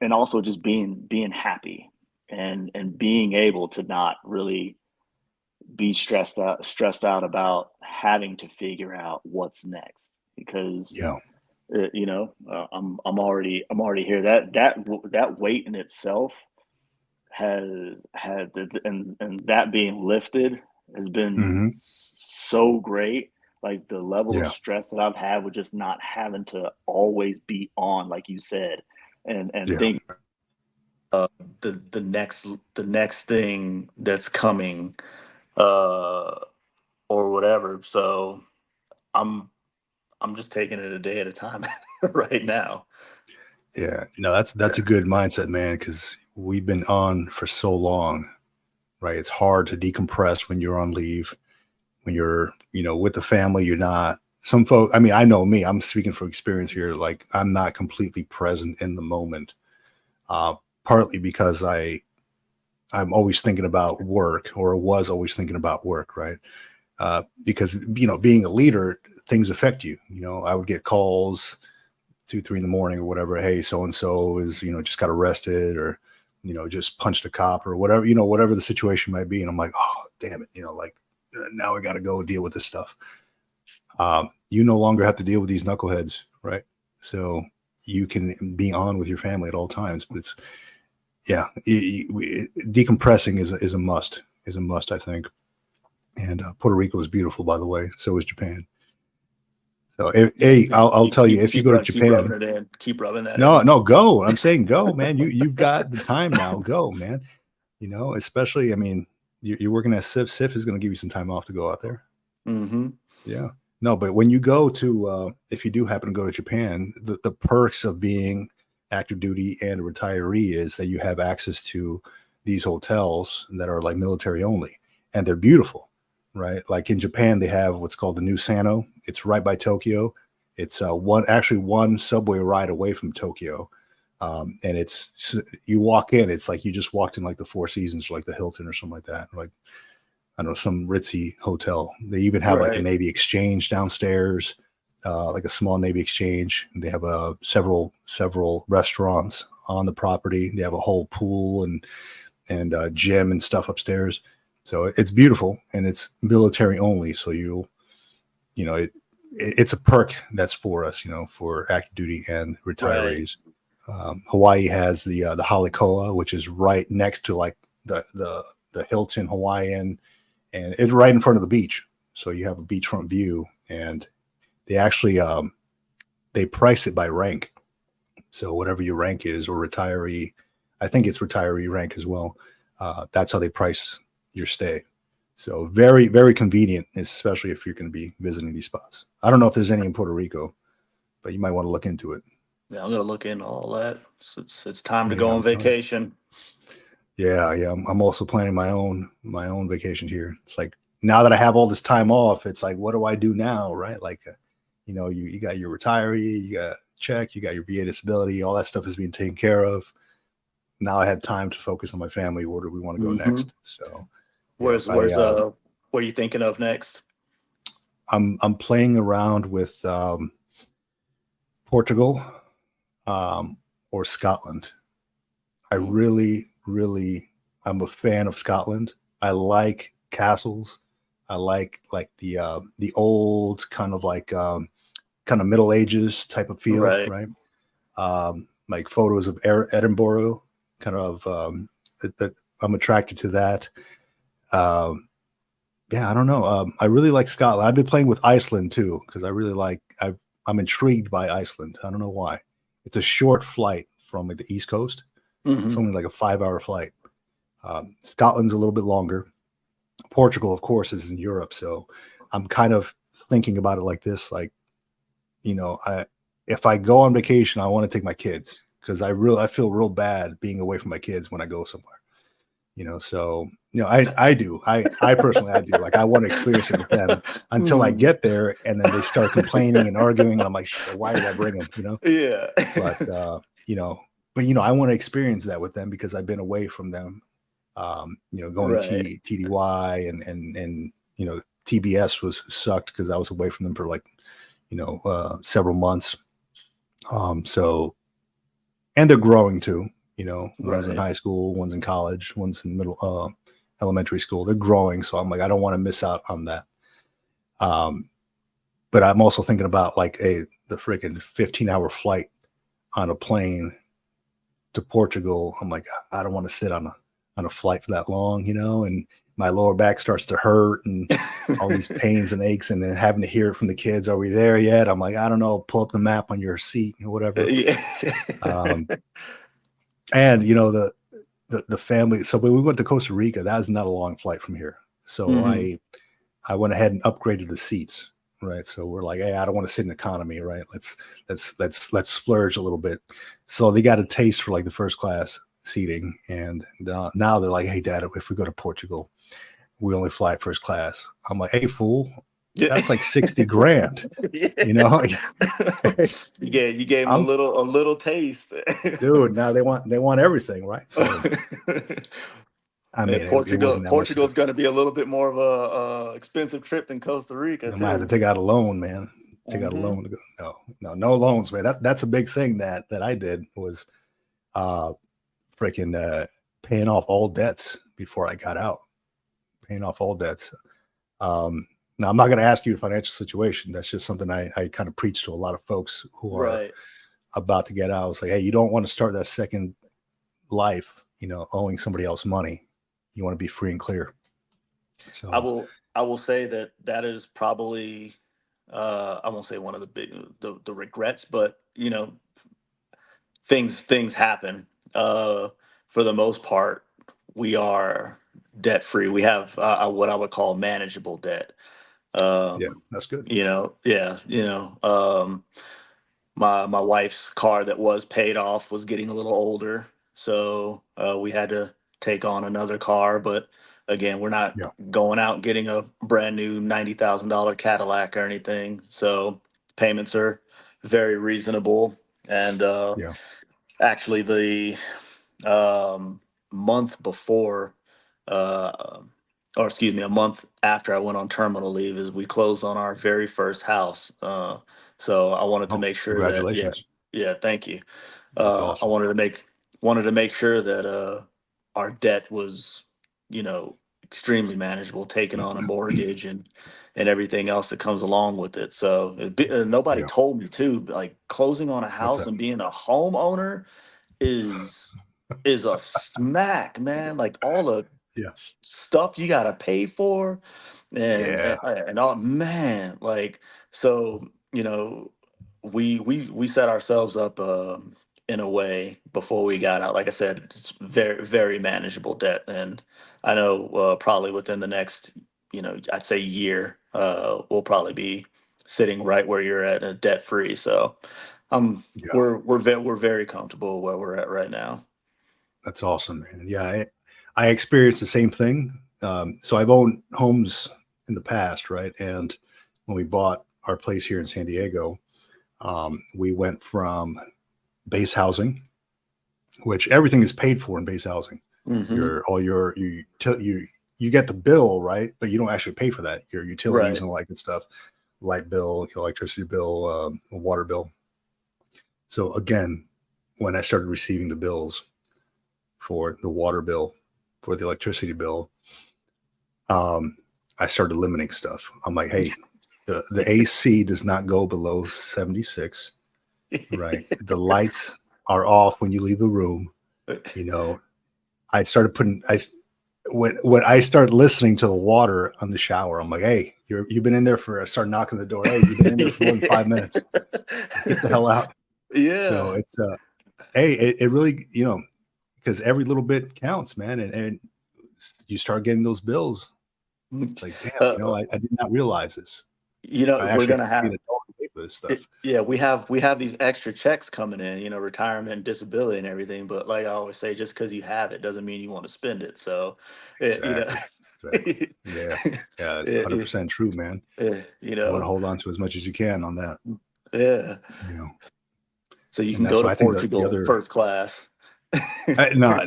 Speaker 2: and also just being happy and being able to not really be stressed out about having to figure out what's next, because I'm already here. That weight in itself and that being lifted has been so great. Like the level of stress that I've had with just not having to always be on, like you said, and think the next thing that's coming, or whatever. So I'm just taking it a day at a time right now.
Speaker 1: Yeah, no, that's a good mindset, man, because we've been on for so long, right? It's hard to decompress when you're on leave, when you're, with the family. You're not. Some folks, I know me, I'm speaking from experience here. Like I'm not completely present in the moment, partly because I'm always thinking about work, or was always thinking about work, right? Because, being a leader, things affect you. I would get calls 2-3 in the morning or whatever. Hey, so-and-so is, just got arrested, or, just punched a cop or whatever, whatever the situation might be. And I'm like, oh, damn it. Like now I got to go deal with this stuff. You no longer have to deal with these knuckleheads, right? So you can be on with your family at all times, but it's, decompressing is a must, I think. And Puerto Rico is beautiful, by the way. So is Japan. So, I'll tell you, if you go to Japan,
Speaker 2: keep rubbing that.
Speaker 1: No, go. I'm saying go, man. You've got the time now. Go, man. Especially, you're working at SIF. SIF is going to give you some time off to go out there.
Speaker 2: Mm-hmm.
Speaker 1: Yeah. No, but when you go to, if you do happen to go to Japan, the perks of being active duty and a retiree is that you have access to these hotels that are like military only, and they're beautiful, right? Like in Japan, they have what's called the New Sano. It's right by Tokyo. It's one subway ride away from Tokyo. And you walk in, it's like you just walked in like the Four Seasons or like the Hilton or something like that. Like I don't know, some ritzy hotel. They even have like a
Speaker 2: Right.
Speaker 1: Navy Exchange downstairs, like a small Navy Exchange. And they have several restaurants on the property. They have a whole pool and gym and stuff upstairs. So it's beautiful and it's military only. So it's a perk that's for us, for active duty and
Speaker 2: Right.
Speaker 1: retirees. Hawaii has the Halikoa, which is right next to like the Hilton Hawaiian, and it's right in front of the beach. So you have a beachfront view, and they actually they price it by rank. So whatever your rank is, or retiree, I think it's retiree rank as well. That's how they price your stay. So very, very convenient, especially if you're going to be visiting these spots. I don't know if there's any in Puerto Rico, but you might want to look into it.
Speaker 2: Yeah, I'm gonna look into all that. So it's time to
Speaker 1: Yeah,
Speaker 2: go on
Speaker 1: I'm telling you.
Speaker 2: vacation.
Speaker 1: Yeah, yeah. I'm also planning my own vacation here. It's like now that I have all this time off, it's like, what do I do now, right? Like, you got your retiree, you got check, you got your VA disability, all that stuff is being taken care of. Now I have time to focus on my family. Where do we want to go
Speaker 2: Mm-hmm.
Speaker 1: next? So, yeah,
Speaker 2: Where's where's what are you thinking of next?
Speaker 1: I'm playing around with Portugal or Scotland. I really, really, I'm a fan of Scotland. I like castles. I like the old kind of Middle Ages type of feel,
Speaker 2: Right.
Speaker 1: right? Like photos of Edinburgh, kind of that I'm attracted to that. Um, yeah, I don't know. I really like Scotland. I've been playing with Iceland too because I'm intrigued by Iceland. I don't know why. It's a short flight from like the East Coast. It's
Speaker 2: Mm-hmm.
Speaker 1: only like a 5 hour flight. Scotland's a little bit longer. Portugal, of course, is in Europe. So I'm kind of thinking about it like this: like, if I go on vacation, I want to take my kids because I feel real bad being away from my kids when I go somewhere. So I personally I do, like, I want to experience it with them until I
Speaker 2: Mm.
Speaker 1: get there, and then they start complaining and arguing, and I'm like, why did I bring them?
Speaker 2: Yeah.
Speaker 1: But I want to experience that with them because I've been away from them. Going
Speaker 2: Right.
Speaker 1: TDY and TBS was sucked because I was away from them for like several months. So, and they're growing too. One's in
Speaker 2: Right.
Speaker 1: high school, one's in college, one's in elementary school. They're growing, so I'm like, I don't want to miss out on that. But I'm also thinking about like the freaking 15-hour flight on a plane to Portugal. I'm like, I don't want to sit on a flight for that long, and my lower back starts to hurt and all these pains and aches, and then having to hear it from the kids, are we there yet? I'm like, I don't know, pull up the map on your seat or whatever.
Speaker 2: Yeah.
Speaker 1: Um, and the family. So when we went to Costa Rica, that was not a long flight from here. So
Speaker 2: Hmm.
Speaker 1: I went ahead and upgraded the seats. Right. So we're like, hey, I don't want to sit in economy. Right. Let's splurge a little bit. So they got a taste for like the first class seating. And now they're like, hey, Dad, if we go to Portugal, we only fly first class. I'm like, hey, fool,
Speaker 2: Yeah.
Speaker 1: that's like 60 grand, you
Speaker 2: Yeah.
Speaker 1: know?
Speaker 2: You gave him a
Speaker 1: I'm
Speaker 2: little taste.
Speaker 1: dude. Now they want everything. Right. So, I
Speaker 2: And
Speaker 1: mean, it wasn't that much.
Speaker 2: Portugal's going to be a little bit more of a expensive trip than Costa Rica
Speaker 1: I might have to
Speaker 2: too.
Speaker 1: take out a loan, man. Take out a
Speaker 2: Hmm.
Speaker 1: loan to go. No loans, man. That's a big thing that I did was uh freaking paying off all debts before I got out. Paying off all debts. Now I'm not going to ask you your financial situation. That's just something I kind of preach to a lot of folks who are
Speaker 2: Right.
Speaker 1: about to get out. It's like, hey, you don't want to start that second life, owing somebody else money. You want to be free and clear. So
Speaker 2: I will say that is probably I won't say one of the regrets, but things happen. For the most part, we are debt free. We have what I would call manageable debt.
Speaker 1: Yeah, that's good.
Speaker 2: Yeah, my wife's car that was paid off was getting a little older, so we had to take on another car. But again, we're not
Speaker 1: Yeah,
Speaker 2: going out and getting a brand new $90,000 Cadillac or anything. So payments are very reasonable. And
Speaker 1: yeah.
Speaker 2: actually, the month before, uh, or excuse me, a month after I went on terminal leave, is we closed on our very first house. So I wanted to
Speaker 1: Oh,
Speaker 2: make sure that, yeah,
Speaker 1: congratulations.
Speaker 2: yeah, thank you.
Speaker 1: That's
Speaker 2: I
Speaker 1: awesome.
Speaker 2: wanted to make sure that our debt was, extremely manageable, taking on a mortgage and everything else that comes along with it. So nobody
Speaker 1: Yeah.
Speaker 2: told me too, like closing on a
Speaker 1: What's
Speaker 2: house
Speaker 1: that?
Speaker 2: and being a homeowner is is a smack, man. Like all the
Speaker 1: Yeah.
Speaker 2: stuff you gotta pay for, and
Speaker 1: Yeah.
Speaker 2: and all, man. Like so, we set ourselves up in a way before we got out. Like I said, it's very very manageable debt, and I know probably within the next, I'd say year, we'll probably be sitting right where you're at, debt free. So
Speaker 1: Yeah.
Speaker 2: we're very comfortable where we're at right now.
Speaker 1: That's awesome, man. Yeah. I experienced the same thing. So I've owned homes in the past, right? And when we bought our place here in San Diego, we went from base housing, which everything is paid for in base housing.
Speaker 2: Hmm.
Speaker 1: Your all your you get the bill, right? But you don't actually pay for that. Your utilities
Speaker 2: Right.
Speaker 1: and all that good stuff, light bill, electricity bill, water bill. So again, when I started receiving the bills for the water bill, for the electricity bill, um, I started limiting stuff. I'm like, hey, the AC does not go below 76, right? The lights are off when you leave the room. You know, I started putting I when I started listening to the water on the shower, I'm like, hey, you've been in there for. I started knocking on the door. Hey, you've been in there for more than 5 minutes. Get the hell out. So
Speaker 2: Yeah.
Speaker 1: it's hey, it really because every little bit counts, man, and you start getting those bills. It's like, damn,
Speaker 2: Uh,
Speaker 1: I did not realize this. I
Speaker 2: we're
Speaker 1: actually
Speaker 2: gonna
Speaker 1: have to be
Speaker 2: have
Speaker 1: an adult and pay for this stuff.
Speaker 2: yeah, we have these extra checks coming in, retirement and disability and everything. But like I always say, just because you have it doesn't mean you want to spend it. So, eh, you know,
Speaker 1: Exactly. Exactly. Yeah. Yeah. It's
Speaker 2: eh,
Speaker 1: 100% true, man.
Speaker 2: you
Speaker 1: You want to
Speaker 2: know,
Speaker 1: hold on to as much as you can on that.
Speaker 2: yeah.
Speaker 1: You know,
Speaker 2: So you
Speaker 1: and
Speaker 2: can
Speaker 1: that's
Speaker 2: go to
Speaker 1: why I think that the
Speaker 2: Portugal
Speaker 1: other,
Speaker 2: first class.
Speaker 1: no,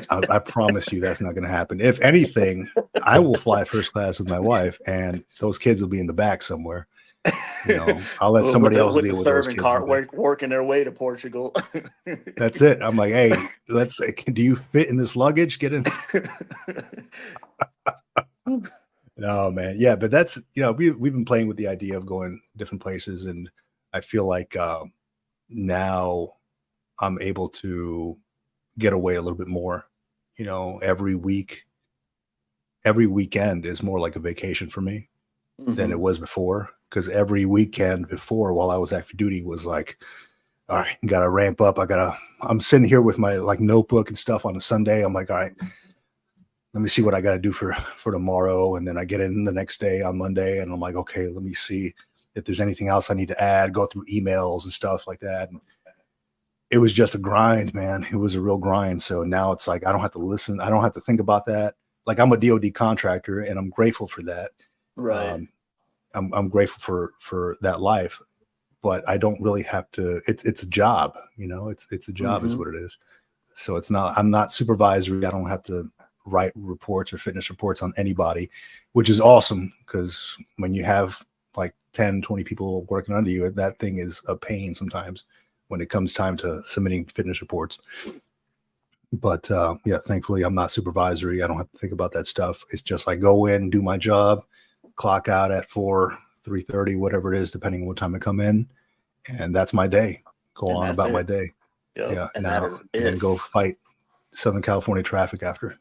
Speaker 1: I promise you that's not going to happen. If anything, I will fly first class with my wife, and those kids will be in the back somewhere. I'll let
Speaker 2: with
Speaker 1: somebody
Speaker 2: the
Speaker 1: else
Speaker 2: with the
Speaker 1: deal with those
Speaker 2: serving
Speaker 1: kids in
Speaker 2: cart
Speaker 1: the back.
Speaker 2: working their way to Portugal.
Speaker 1: That's it. I'm like, hey, do you fit in this luggage? Get in. No, man. Yeah, but that's we've been playing with the idea of going different places, and I feel like now I'm able to get away a little bit more. Every weekend is more like a vacation for me than it
Speaker 2: Hmm.
Speaker 1: was before. Because every weekend before, while I was active duty, was like, all right, gotta ramp up. I'm sitting here with my like notebook and stuff on a Sunday. I'm like, all right, let me see what I got to do for tomorrow. And then I get in the next day on Monday, and I'm like, okay, let me see if there's anything else I need to add. Go through emails and stuff like that. And it was just a grind, man. It was a real grind. So now it's like I don't have to listen. I don't have to think about that. Like I'm a DoD contractor, and I'm grateful for that.
Speaker 2: Right.
Speaker 1: Um, I'm grateful for that life, but I don't really have to. It's a job, It's a job, is
Speaker 2: Hmm.
Speaker 1: what it is. So it's not. I'm not supervisory. I don't have to write reports or fitness reports on anybody, which is awesome because when you have like 10, 20 people working under you, that thing is a pain sometimes when it comes time to submitting fitness reports. But yeah, thankfully I'm not supervisory. I don't have to think about that stuff. It's just like go in, do my job, clock out at 4, 3:30, whatever it is, depending on what time I come in, and that's my day. Go
Speaker 2: And
Speaker 1: on
Speaker 2: that's
Speaker 1: about my
Speaker 2: it.
Speaker 1: day.
Speaker 2: Yep.
Speaker 1: Yeah,
Speaker 2: And that
Speaker 1: now
Speaker 2: is
Speaker 1: and then
Speaker 2: it.
Speaker 1: go fight Southern California traffic after.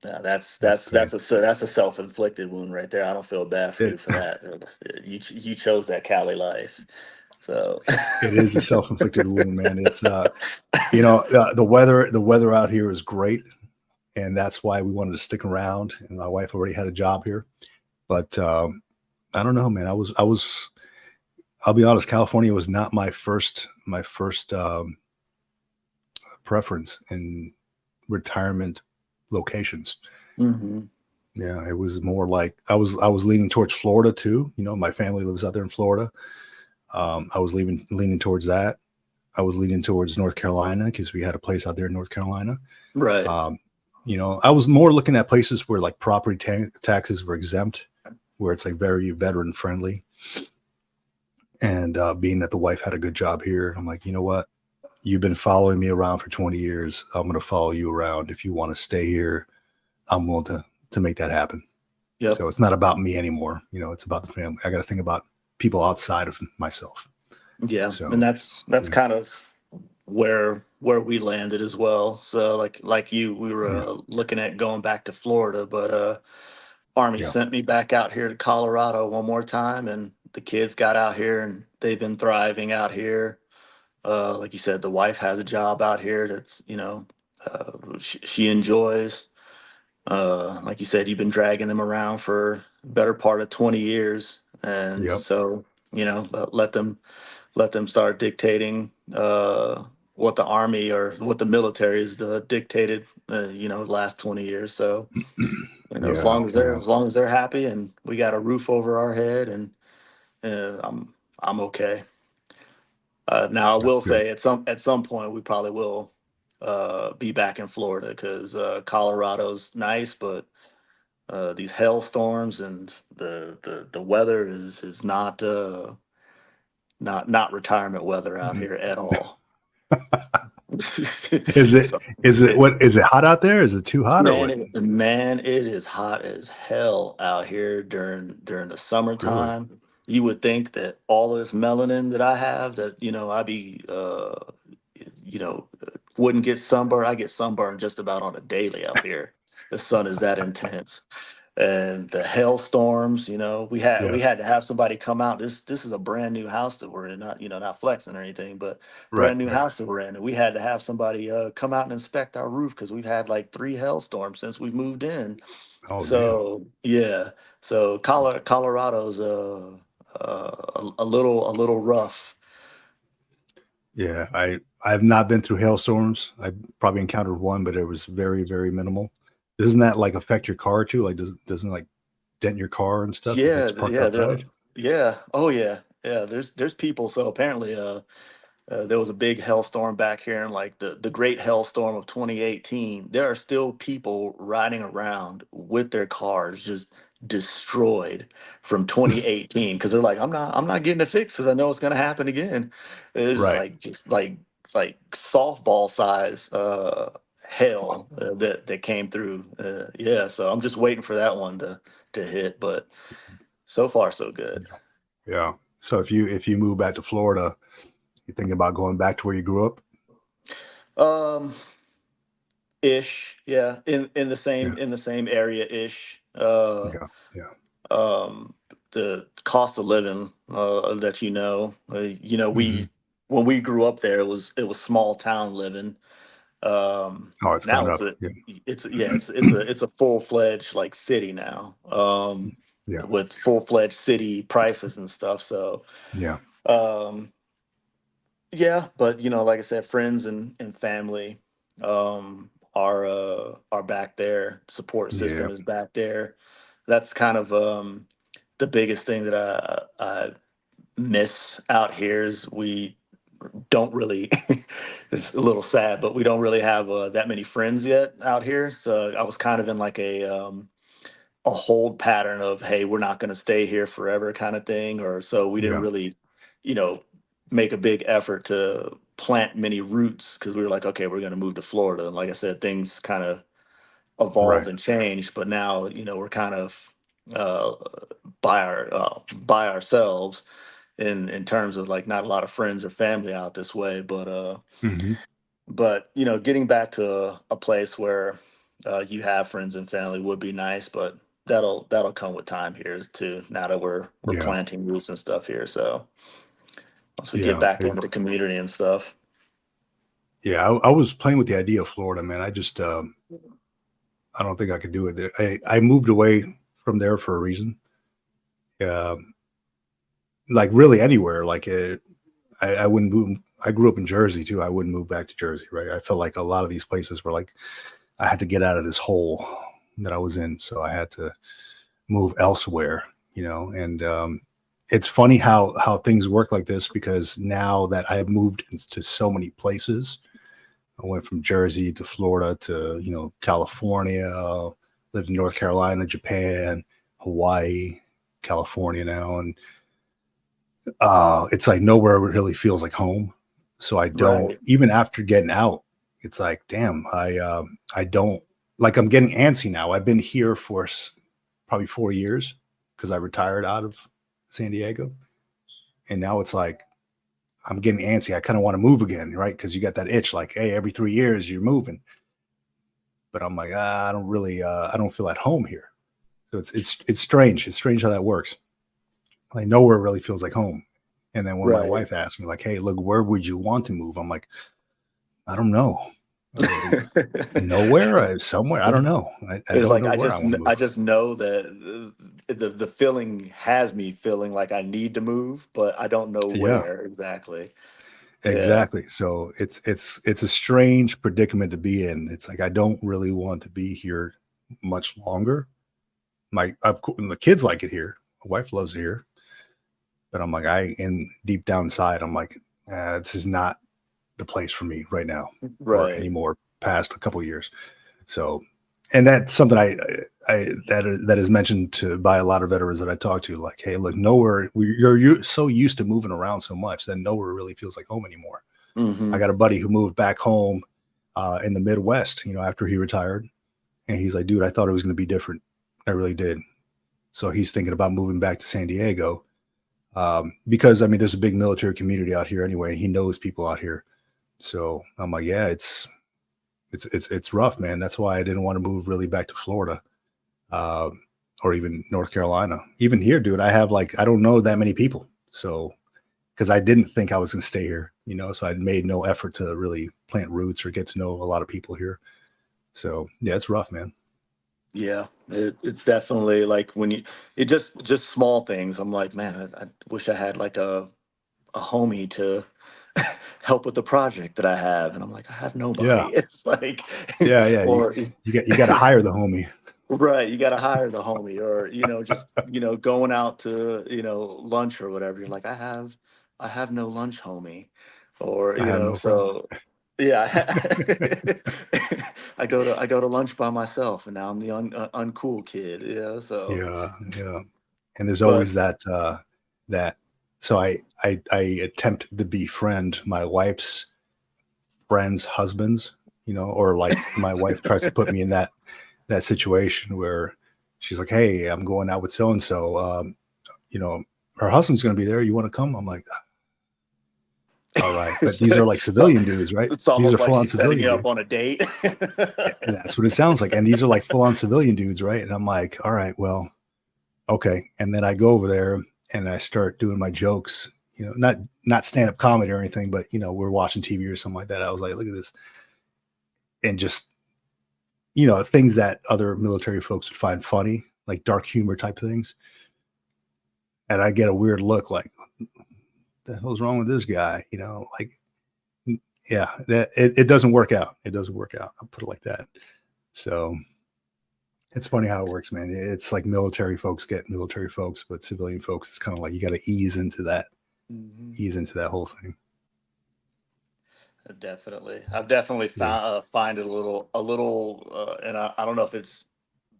Speaker 2: Yeah, that's
Speaker 1: That's
Speaker 2: that's
Speaker 1: pain.
Speaker 2: that's a that's a self-inflicted wound right there. I don't feel bad for you
Speaker 1: It
Speaker 2: for that. You chose that Cali life, so.
Speaker 1: it is a self-inflicted wound, man. It's the weather out here is great, and that's why we wanted to stick around. And my wife already had a job here, But I don't know, man. I'll be honest, California was not my first preference in retirement locations.
Speaker 2: Mm-hmm.
Speaker 1: Yeah, it was more like I was leaning towards Florida too. You know, my family lives out there in Florida. I was leaning towards that. I was leaning towards North Carolina because we had a place out there in North Carolina.
Speaker 2: Right.
Speaker 1: Um, I was more looking at places where like property taxes were exempt, where it's like very veteran friendly. And being that the wife had a good job here, I'm like, you know what? You've been following me around for 20 years. I'm going to follow you around. If you want to stay here, I'm willing to make that happen.
Speaker 2: Yep.
Speaker 1: So it's not about me anymore. It's about the family. I got to think about people outside of myself.
Speaker 2: Yeah, and
Speaker 1: So
Speaker 2: that's
Speaker 1: yeah,
Speaker 2: kind of where we landed as well. So like you, we were
Speaker 1: yeah,
Speaker 2: looking at going back to Florida, but Army
Speaker 1: yeah,
Speaker 2: sent me back out here to Colorado one more time, and the kids got out here and they've been thriving out here. Like you said, the wife has a job out here that's she enjoys. Like you said, you've been dragging them around for better part of 20 years, and
Speaker 1: yep,
Speaker 2: so let them start dictating what the army or what the military has dictated. The last 20 years. So as
Speaker 1: yeah,
Speaker 2: long as they're
Speaker 1: yeah.
Speaker 2: as long as they're happy and we got a roof over our head, and I'm okay. Now I
Speaker 1: That's
Speaker 2: will
Speaker 1: good.
Speaker 2: say at some point we probably will be back in Florida because Colorado's nice, but these hailstorms and the weather is not retirement weather out
Speaker 1: Mhm.
Speaker 2: here at all.
Speaker 1: Is it
Speaker 2: So
Speaker 1: is it
Speaker 2: it,
Speaker 1: what is it hot out there? Is it too hot or what?
Speaker 2: man, it is hot as hell out here during the
Speaker 1: Really?
Speaker 2: summertime. You would think that all this melanin that I have, that I be you know wouldn't get sunburned. I get sunburned just about on a daily out here. The sun is that intense, and the hailstorms. We
Speaker 1: Yeah.
Speaker 2: had to have somebody come out. This is a brand new house that we're in, not flexing or anything, but
Speaker 1: Right.
Speaker 2: brand new
Speaker 1: Right.
Speaker 2: house that we're in, and we had to have somebody come out and inspect our roof because we've had like three hailstorms since we've moved in.
Speaker 1: Oh, damn.
Speaker 2: So yeah, so Colorado's a little rough.
Speaker 1: Yeah. I have not been through hailstorms. I probably encountered one, but it was very, very minimal. Doesn't that like affect your car too? Like doesn't it, like dent your car and stuff if
Speaker 2: Yeah,
Speaker 1: it's parked
Speaker 2: yeah,
Speaker 1: outside?
Speaker 2: yeah. Oh yeah, yeah. There's people. So apparently, there was a big hailstorm back here in like the great hailstorm of 2018. There are still people riding around with their cars just destroyed from 2018 because they're like, I'm not getting it fixed because I know it's gonna happen again. It's
Speaker 1: Right.
Speaker 2: like softball size hail that came through. Yeah, so I'm just waiting for that one to hit, but so far so good.
Speaker 1: Yeah. So if you move back to Florida, you thinking about going back to where you grew up?
Speaker 2: Um, ish, yeah, in the
Speaker 1: Yeah.
Speaker 2: same area ish.
Speaker 1: Yeah. Yeah.
Speaker 2: Um, the cost of living that
Speaker 1: Hmm.
Speaker 2: we when we grew up there, it was small town living.
Speaker 1: Oh, it's
Speaker 2: Now
Speaker 1: gone
Speaker 2: it's
Speaker 1: up.
Speaker 2: a
Speaker 1: Yeah.
Speaker 2: it's yeah it's a full-fledged like city now,
Speaker 1: Yeah.
Speaker 2: with full-fledged city prices and stuff. So
Speaker 1: Yeah.
Speaker 2: um, yeah, but like I said, friends and family are back there. Support
Speaker 1: Yeah.
Speaker 2: system is back there. That's kind of the biggest thing that I miss out here is we don't really. It's a little sad, but we don't really have that many friends yet out here. So I was kind of in like a hold pattern of, hey, we're not going to stay here forever kind of thing, or so we didn't
Speaker 1: Yeah.
Speaker 2: really you know make a big effort to plant many roots because we were like, okay, we're going to move to Florida. And like I said, things kind of evolved
Speaker 1: Right.
Speaker 2: and changed, but now we're kind of uh by ourselves in terms of like not a lot of friends or family out this way.
Speaker 1: Hmm.
Speaker 2: But getting back to a place where you have friends and family would be nice, but that'll come with time here too. Now that we're
Speaker 1: Yeah.
Speaker 2: planting roots and stuff here, so once we get
Speaker 1: Yeah.
Speaker 2: back into the community and stuff.
Speaker 1: Yeah. I was playing with the idea of Florida, man. I don't think I could do it there. I moved away from there for a reason. um, like really anywhere. Like I wouldn't move. I grew up in Jersey too. I wouldn't move back to Jersey, right? I felt like a lot of these places were like I had to get out of this hole that I was in, so I had to move elsewhere, and it's funny how things work like this because now that I've moved into so many places, I went from Jersey to Florida to California, lived in North Carolina, Japan, Hawaii, California now, and it's like nowhere really feels like home. So I don't
Speaker 2: Right.
Speaker 1: even after getting out, it's like damn, I don't like I'm getting antsy now. I've been here for probably 4 years because I retired out of San Diego, and now it's like I'm getting antsy. I kind of want to move again, right? Because you got that itch, like, hey, every 3 years you're moving. But I'm like, I don't really, I don't feel at home here. So it's strange. It's strange how that works. Like nowhere really feels like home. And then when my
Speaker 2: Right.
Speaker 1: wife asked me, like, hey, look, where would you want to move? I'm like, I don't know. Uh, Nowhere, somewhere. I don't know. I
Speaker 2: It's
Speaker 1: don't
Speaker 2: like
Speaker 1: know where I want to
Speaker 2: I
Speaker 1: move.
Speaker 2: just know that the feeling has me feeling like I need to move, but I don't know
Speaker 1: Yeah,
Speaker 2: where exactly. Yeah.
Speaker 1: exactly. So it's a strange predicament to be in. It's like I don't really want to be here much longer. The kids like it here. My wife loves it here, but I'm like in deep down inside, I'm like, this is not the place for me right now or
Speaker 2: Right.
Speaker 1: anymore. Past a couple of years, so and that's something that is mentioned by a lot of veterans that I talk to. Like, hey, look, nowhere you're so used to moving around so much that nowhere really feels like home anymore. I
Speaker 2: Hmm.
Speaker 1: got a buddy who moved back home in the Midwest, after he retired, and he's like, dude, I thought it was going to be different. I really did. So he's thinking about moving back to San Diego because I mean, there's a big military community out here anyway. And he knows people out here, so I'm like, yeah, it's rough, man. That's why I didn't want to move really back to Florida um, or even North Carolina. Even here, dude, I have like I don't know that many people, so because I didn't think I was going to stay here, so I made no effort to really plant roots or get to know a lot of people here. So yeah, it's rough, man.
Speaker 2: Yeah, it's definitely like when you it just small things. I'm like, man, I wish I had like a homie to help with the project that I have, and I'm like, I have nobody.
Speaker 1: Yeah,
Speaker 2: It's like,
Speaker 1: yeah. You,
Speaker 2: or
Speaker 1: you got to hire the homie.
Speaker 2: right, you got to hire the homie, or just going out to lunch or whatever. You're like, I have no lunch homie, or
Speaker 1: I have no friends.
Speaker 2: so yeah. I go to lunch by myself, and now I'm the uncool kid. So
Speaker 1: Yeah, yeah. And there's
Speaker 2: but
Speaker 1: always that. So I attempt to befriend my wife's friends' husbands, or like my wife tries to put me in that situation where she's like, "Hey, I'm going out with so and so. You know, her husband's going to be there. You want to come?" I'm like, "All right," but these are like
Speaker 2: so
Speaker 1: civilian dudes, right?
Speaker 2: it's
Speaker 1: These are
Speaker 2: almost like
Speaker 1: full on
Speaker 2: she's setting
Speaker 1: civilian
Speaker 2: you up
Speaker 1: dudes.
Speaker 2: on a date.
Speaker 1: And that's what it sounds like. And these are like full on civilian dudes, right? And I'm like, "All right, well, okay." And then I go over there and I start doing my jokes. Not stand up comedy or anything, but we're watching TV or something like that. I was like, "Look at this," and just things that other military folks would find funny, like dark humor type things. And I get a weird look like, the hell's wrong with this guy? Like, yeah, it doesn't work out. It doesn't work out. I'll put it like that. So it's funny how it works, man. It's like military folks get military folks, but civilian folks, it's kind of like you got to
Speaker 2: Mhm.
Speaker 1: ease into that whole thing.
Speaker 2: Definitely, I've definitely
Speaker 1: Yeah.
Speaker 2: found find it a little, and I don't know if it's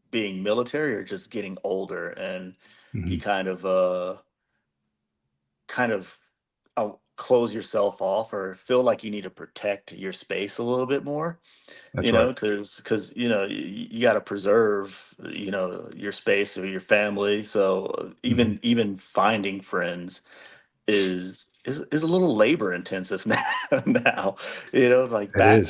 Speaker 2: being military or just getting older, and you
Speaker 1: Hmm.
Speaker 2: kind of close yourself off or feel like you need to protect your space a little bit more.
Speaker 1: That's right.
Speaker 2: Because you got to preserve your space or your family. So
Speaker 1: Hmm.
Speaker 2: even finding friends is a little labor intensive now. Like
Speaker 1: It is.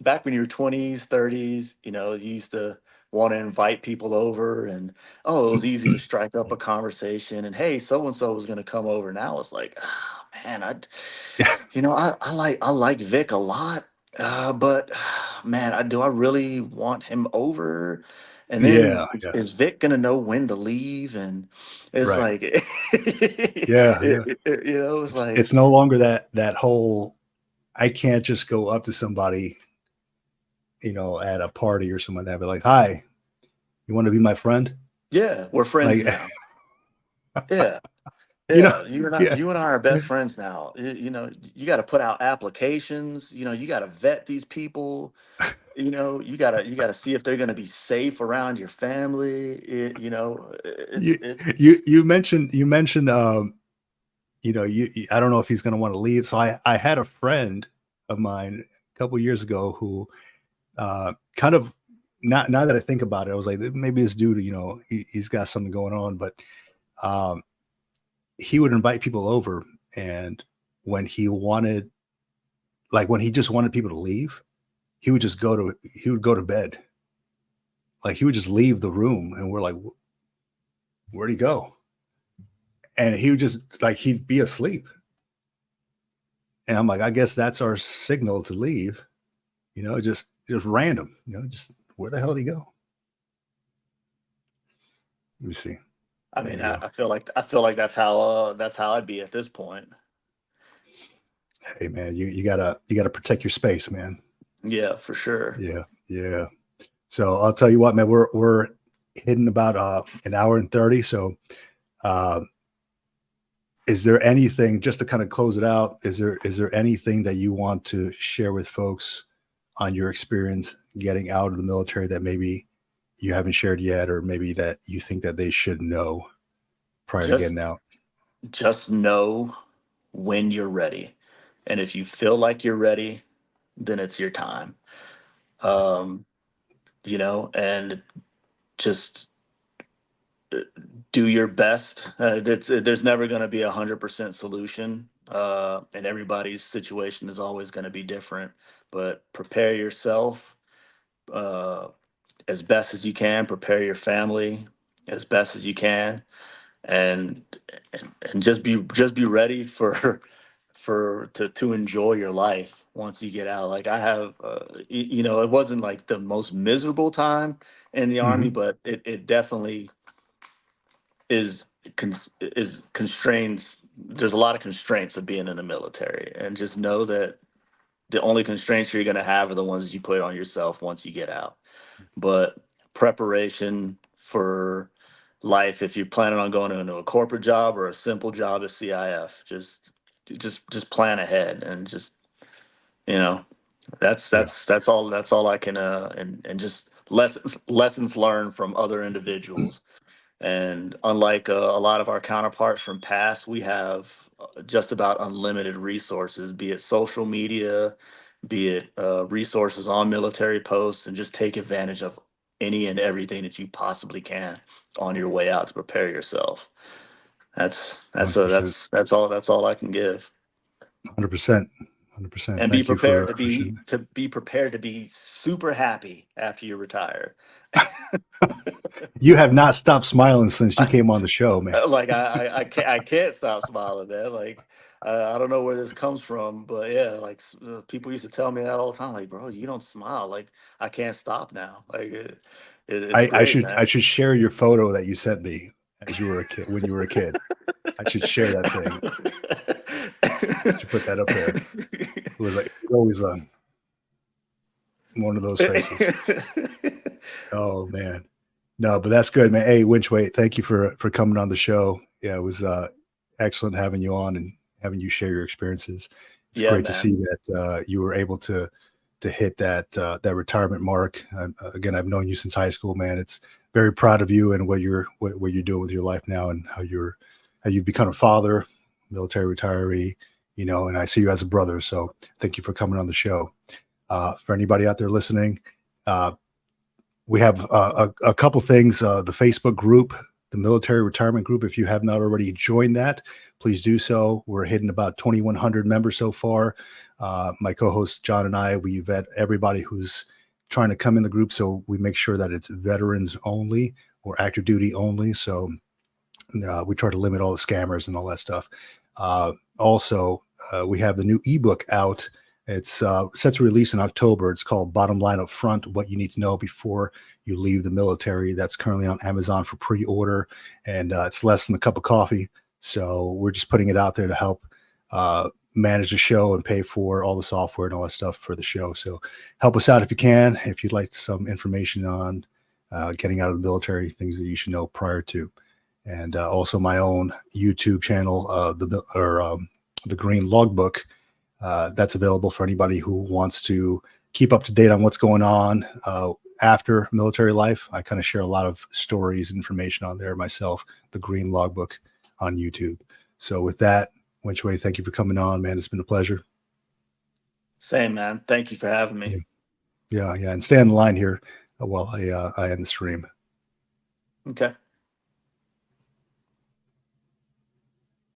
Speaker 2: back when you were 20s, 30s, you used to want to invite people over, and it was easy to strike up a conversation, and hey, so and so was going to come over. Now it's like, oh, man,
Speaker 1: Yeah.
Speaker 2: I like Vic a lot, but man, do I really want him over? And
Speaker 1: Yeah,
Speaker 2: then
Speaker 1: yeah,
Speaker 2: is Vic gonna know when to leave? And it's
Speaker 1: right.
Speaker 2: like,
Speaker 1: Yeah, yeah.
Speaker 2: it's
Speaker 1: It's
Speaker 2: like,
Speaker 1: no longer that whole I can't just go up to somebody, at a party or something like that, but like, hi, you want to be my friend?
Speaker 2: yeah, we're friends
Speaker 1: Like,
Speaker 2: now. Yeah.
Speaker 1: you know,
Speaker 2: Yeah, you and I,
Speaker 1: yeah,
Speaker 2: you and I are best friends now. You got to put out applications. You got to vet these people. You got to see if they're going to be safe around your family.
Speaker 1: you
Speaker 2: It's
Speaker 1: you mentioned I don't know if he's going to want to leave. So I had a friend of mine a couple years ago who kind of not now that I think about it, I was like, maybe this dude, he's got something going on, but um, he would invite people over, and when he wanted, like when he just wanted people to leave, he would go to bed. Like he would just leave the room, and we're like, where'd he go? And he would just like he'd be asleep, and I'm like, I guess that's our signal to leave. Just random. Just where the hell did he go? Let me see.
Speaker 2: I
Speaker 1: There
Speaker 2: mean,
Speaker 1: you go.
Speaker 2: I feel like that's how I'd be at this point.
Speaker 1: Hey man, you gotta protect your space, man.
Speaker 2: Yeah, for sure.
Speaker 1: Yeah, yeah. So I'll tell you what, man, we're hitting about an hour and 30. So uh, is there anything, just to kind of close it out, is there anything that you want to share with folks on your experience getting out of the military that maybe you haven't shared yet, or maybe that you think that they should know prior to getting
Speaker 2: Just
Speaker 1: out?
Speaker 2: just know when you're ready, and if you feel like you're ready, then it's your time. Um, and just do your best. There's never going to be 100% solution, and everybody's situation is always going to be different. But prepare yourself uh, as best as you can. Prepare your family as best as you can, and and just be ready to enjoy your life once you get out. Like I have, it wasn't like the most miserable time in the army,
Speaker 1: Hmm.
Speaker 2: but it definitely is is constraints. There's a lot of constraints of being in the military, and just know that the only constraints you're going to have are the ones you put on yourself once you get out. But preparation for life, if you're planning on going into a corporate job or a simple job at CIF, just plan ahead, and just you know that's
Speaker 1: Yeah.
Speaker 2: that's that's all I can and just lessons learned from other individuals. And unlike a lot of our counterparts from past, we have just about unlimited resources, be it social media, be it resources on military posts, and just take advantage of any and everything that you possibly can on your way out to prepare yourself. That's that's a,
Speaker 1: 100%.
Speaker 2: that's all I can give.
Speaker 1: 100%. 100%.
Speaker 2: And be
Speaker 1: Thank you
Speaker 2: prepared
Speaker 1: for sharing.
Speaker 2: to be prepared to be super happy after you retire.
Speaker 1: You have not stopped smiling since you came on the show, man.
Speaker 2: Like I can't stop smiling, man. Like I don't know where this comes from, but yeah, like people used to tell me that all the time. Like, bro, you don't smile. Like I can't stop now. Like it's
Speaker 1: I
Speaker 2: great,
Speaker 1: should I
Speaker 2: man.
Speaker 1: should share your photo that you sent me as you were a kid when you were a kid. I should share that thing. I should put that up there. It was always one of those faces. Oh man. No, but that's good, man. Hey, Winchway, thank you for coming on the show. Yeah, it was excellent having you on and having you share your experiences. It's
Speaker 2: Yeah,
Speaker 1: great to
Speaker 2: man.
Speaker 1: see that you were able to hit that retirement mark. Again, I've known you since high school, man. It's very proud of you and what you're doing with your life now, and how you've become a father, military retiree, and I see you as a brother. So thank you for coming on the show. For anybody out there listening, uh, we have a couple things. The Facebook group, the military retirement group. If you have not already joined that, please do so. We're hitting about 2,100 members so far. My co-host John and I, we vet everybody who's trying to come in the group, so we make sure that it's veterans only or active duty only. So we try to limit all the scammers and all that stuff. Also, we have the new ebook out It's set to release in October. It's called Bottom Line Up Front: What You Need to Know Before You Leave the Military. That's currently on Amazon for pre-order, and it's less than a cup of coffee. So we're just putting it out there to help manage the show and pay for all the software and all that stuff for the show. So help us out if you can. If you'd like some information on getting out of the military, things that you should know prior to, and also my own YouTube channel, the Green Logbook. That's available for anybody who wants to keep up to date on what's going on after military life. I kind of share a lot of stories and information on there myself, the Green Logbook on YouTube. So with that, Winway, thank you for coming on, man. It's been a pleasure.
Speaker 2: Same, man. Thank you for having me.
Speaker 1: Yeah. And stay on the line here while I end the stream.
Speaker 2: Okay.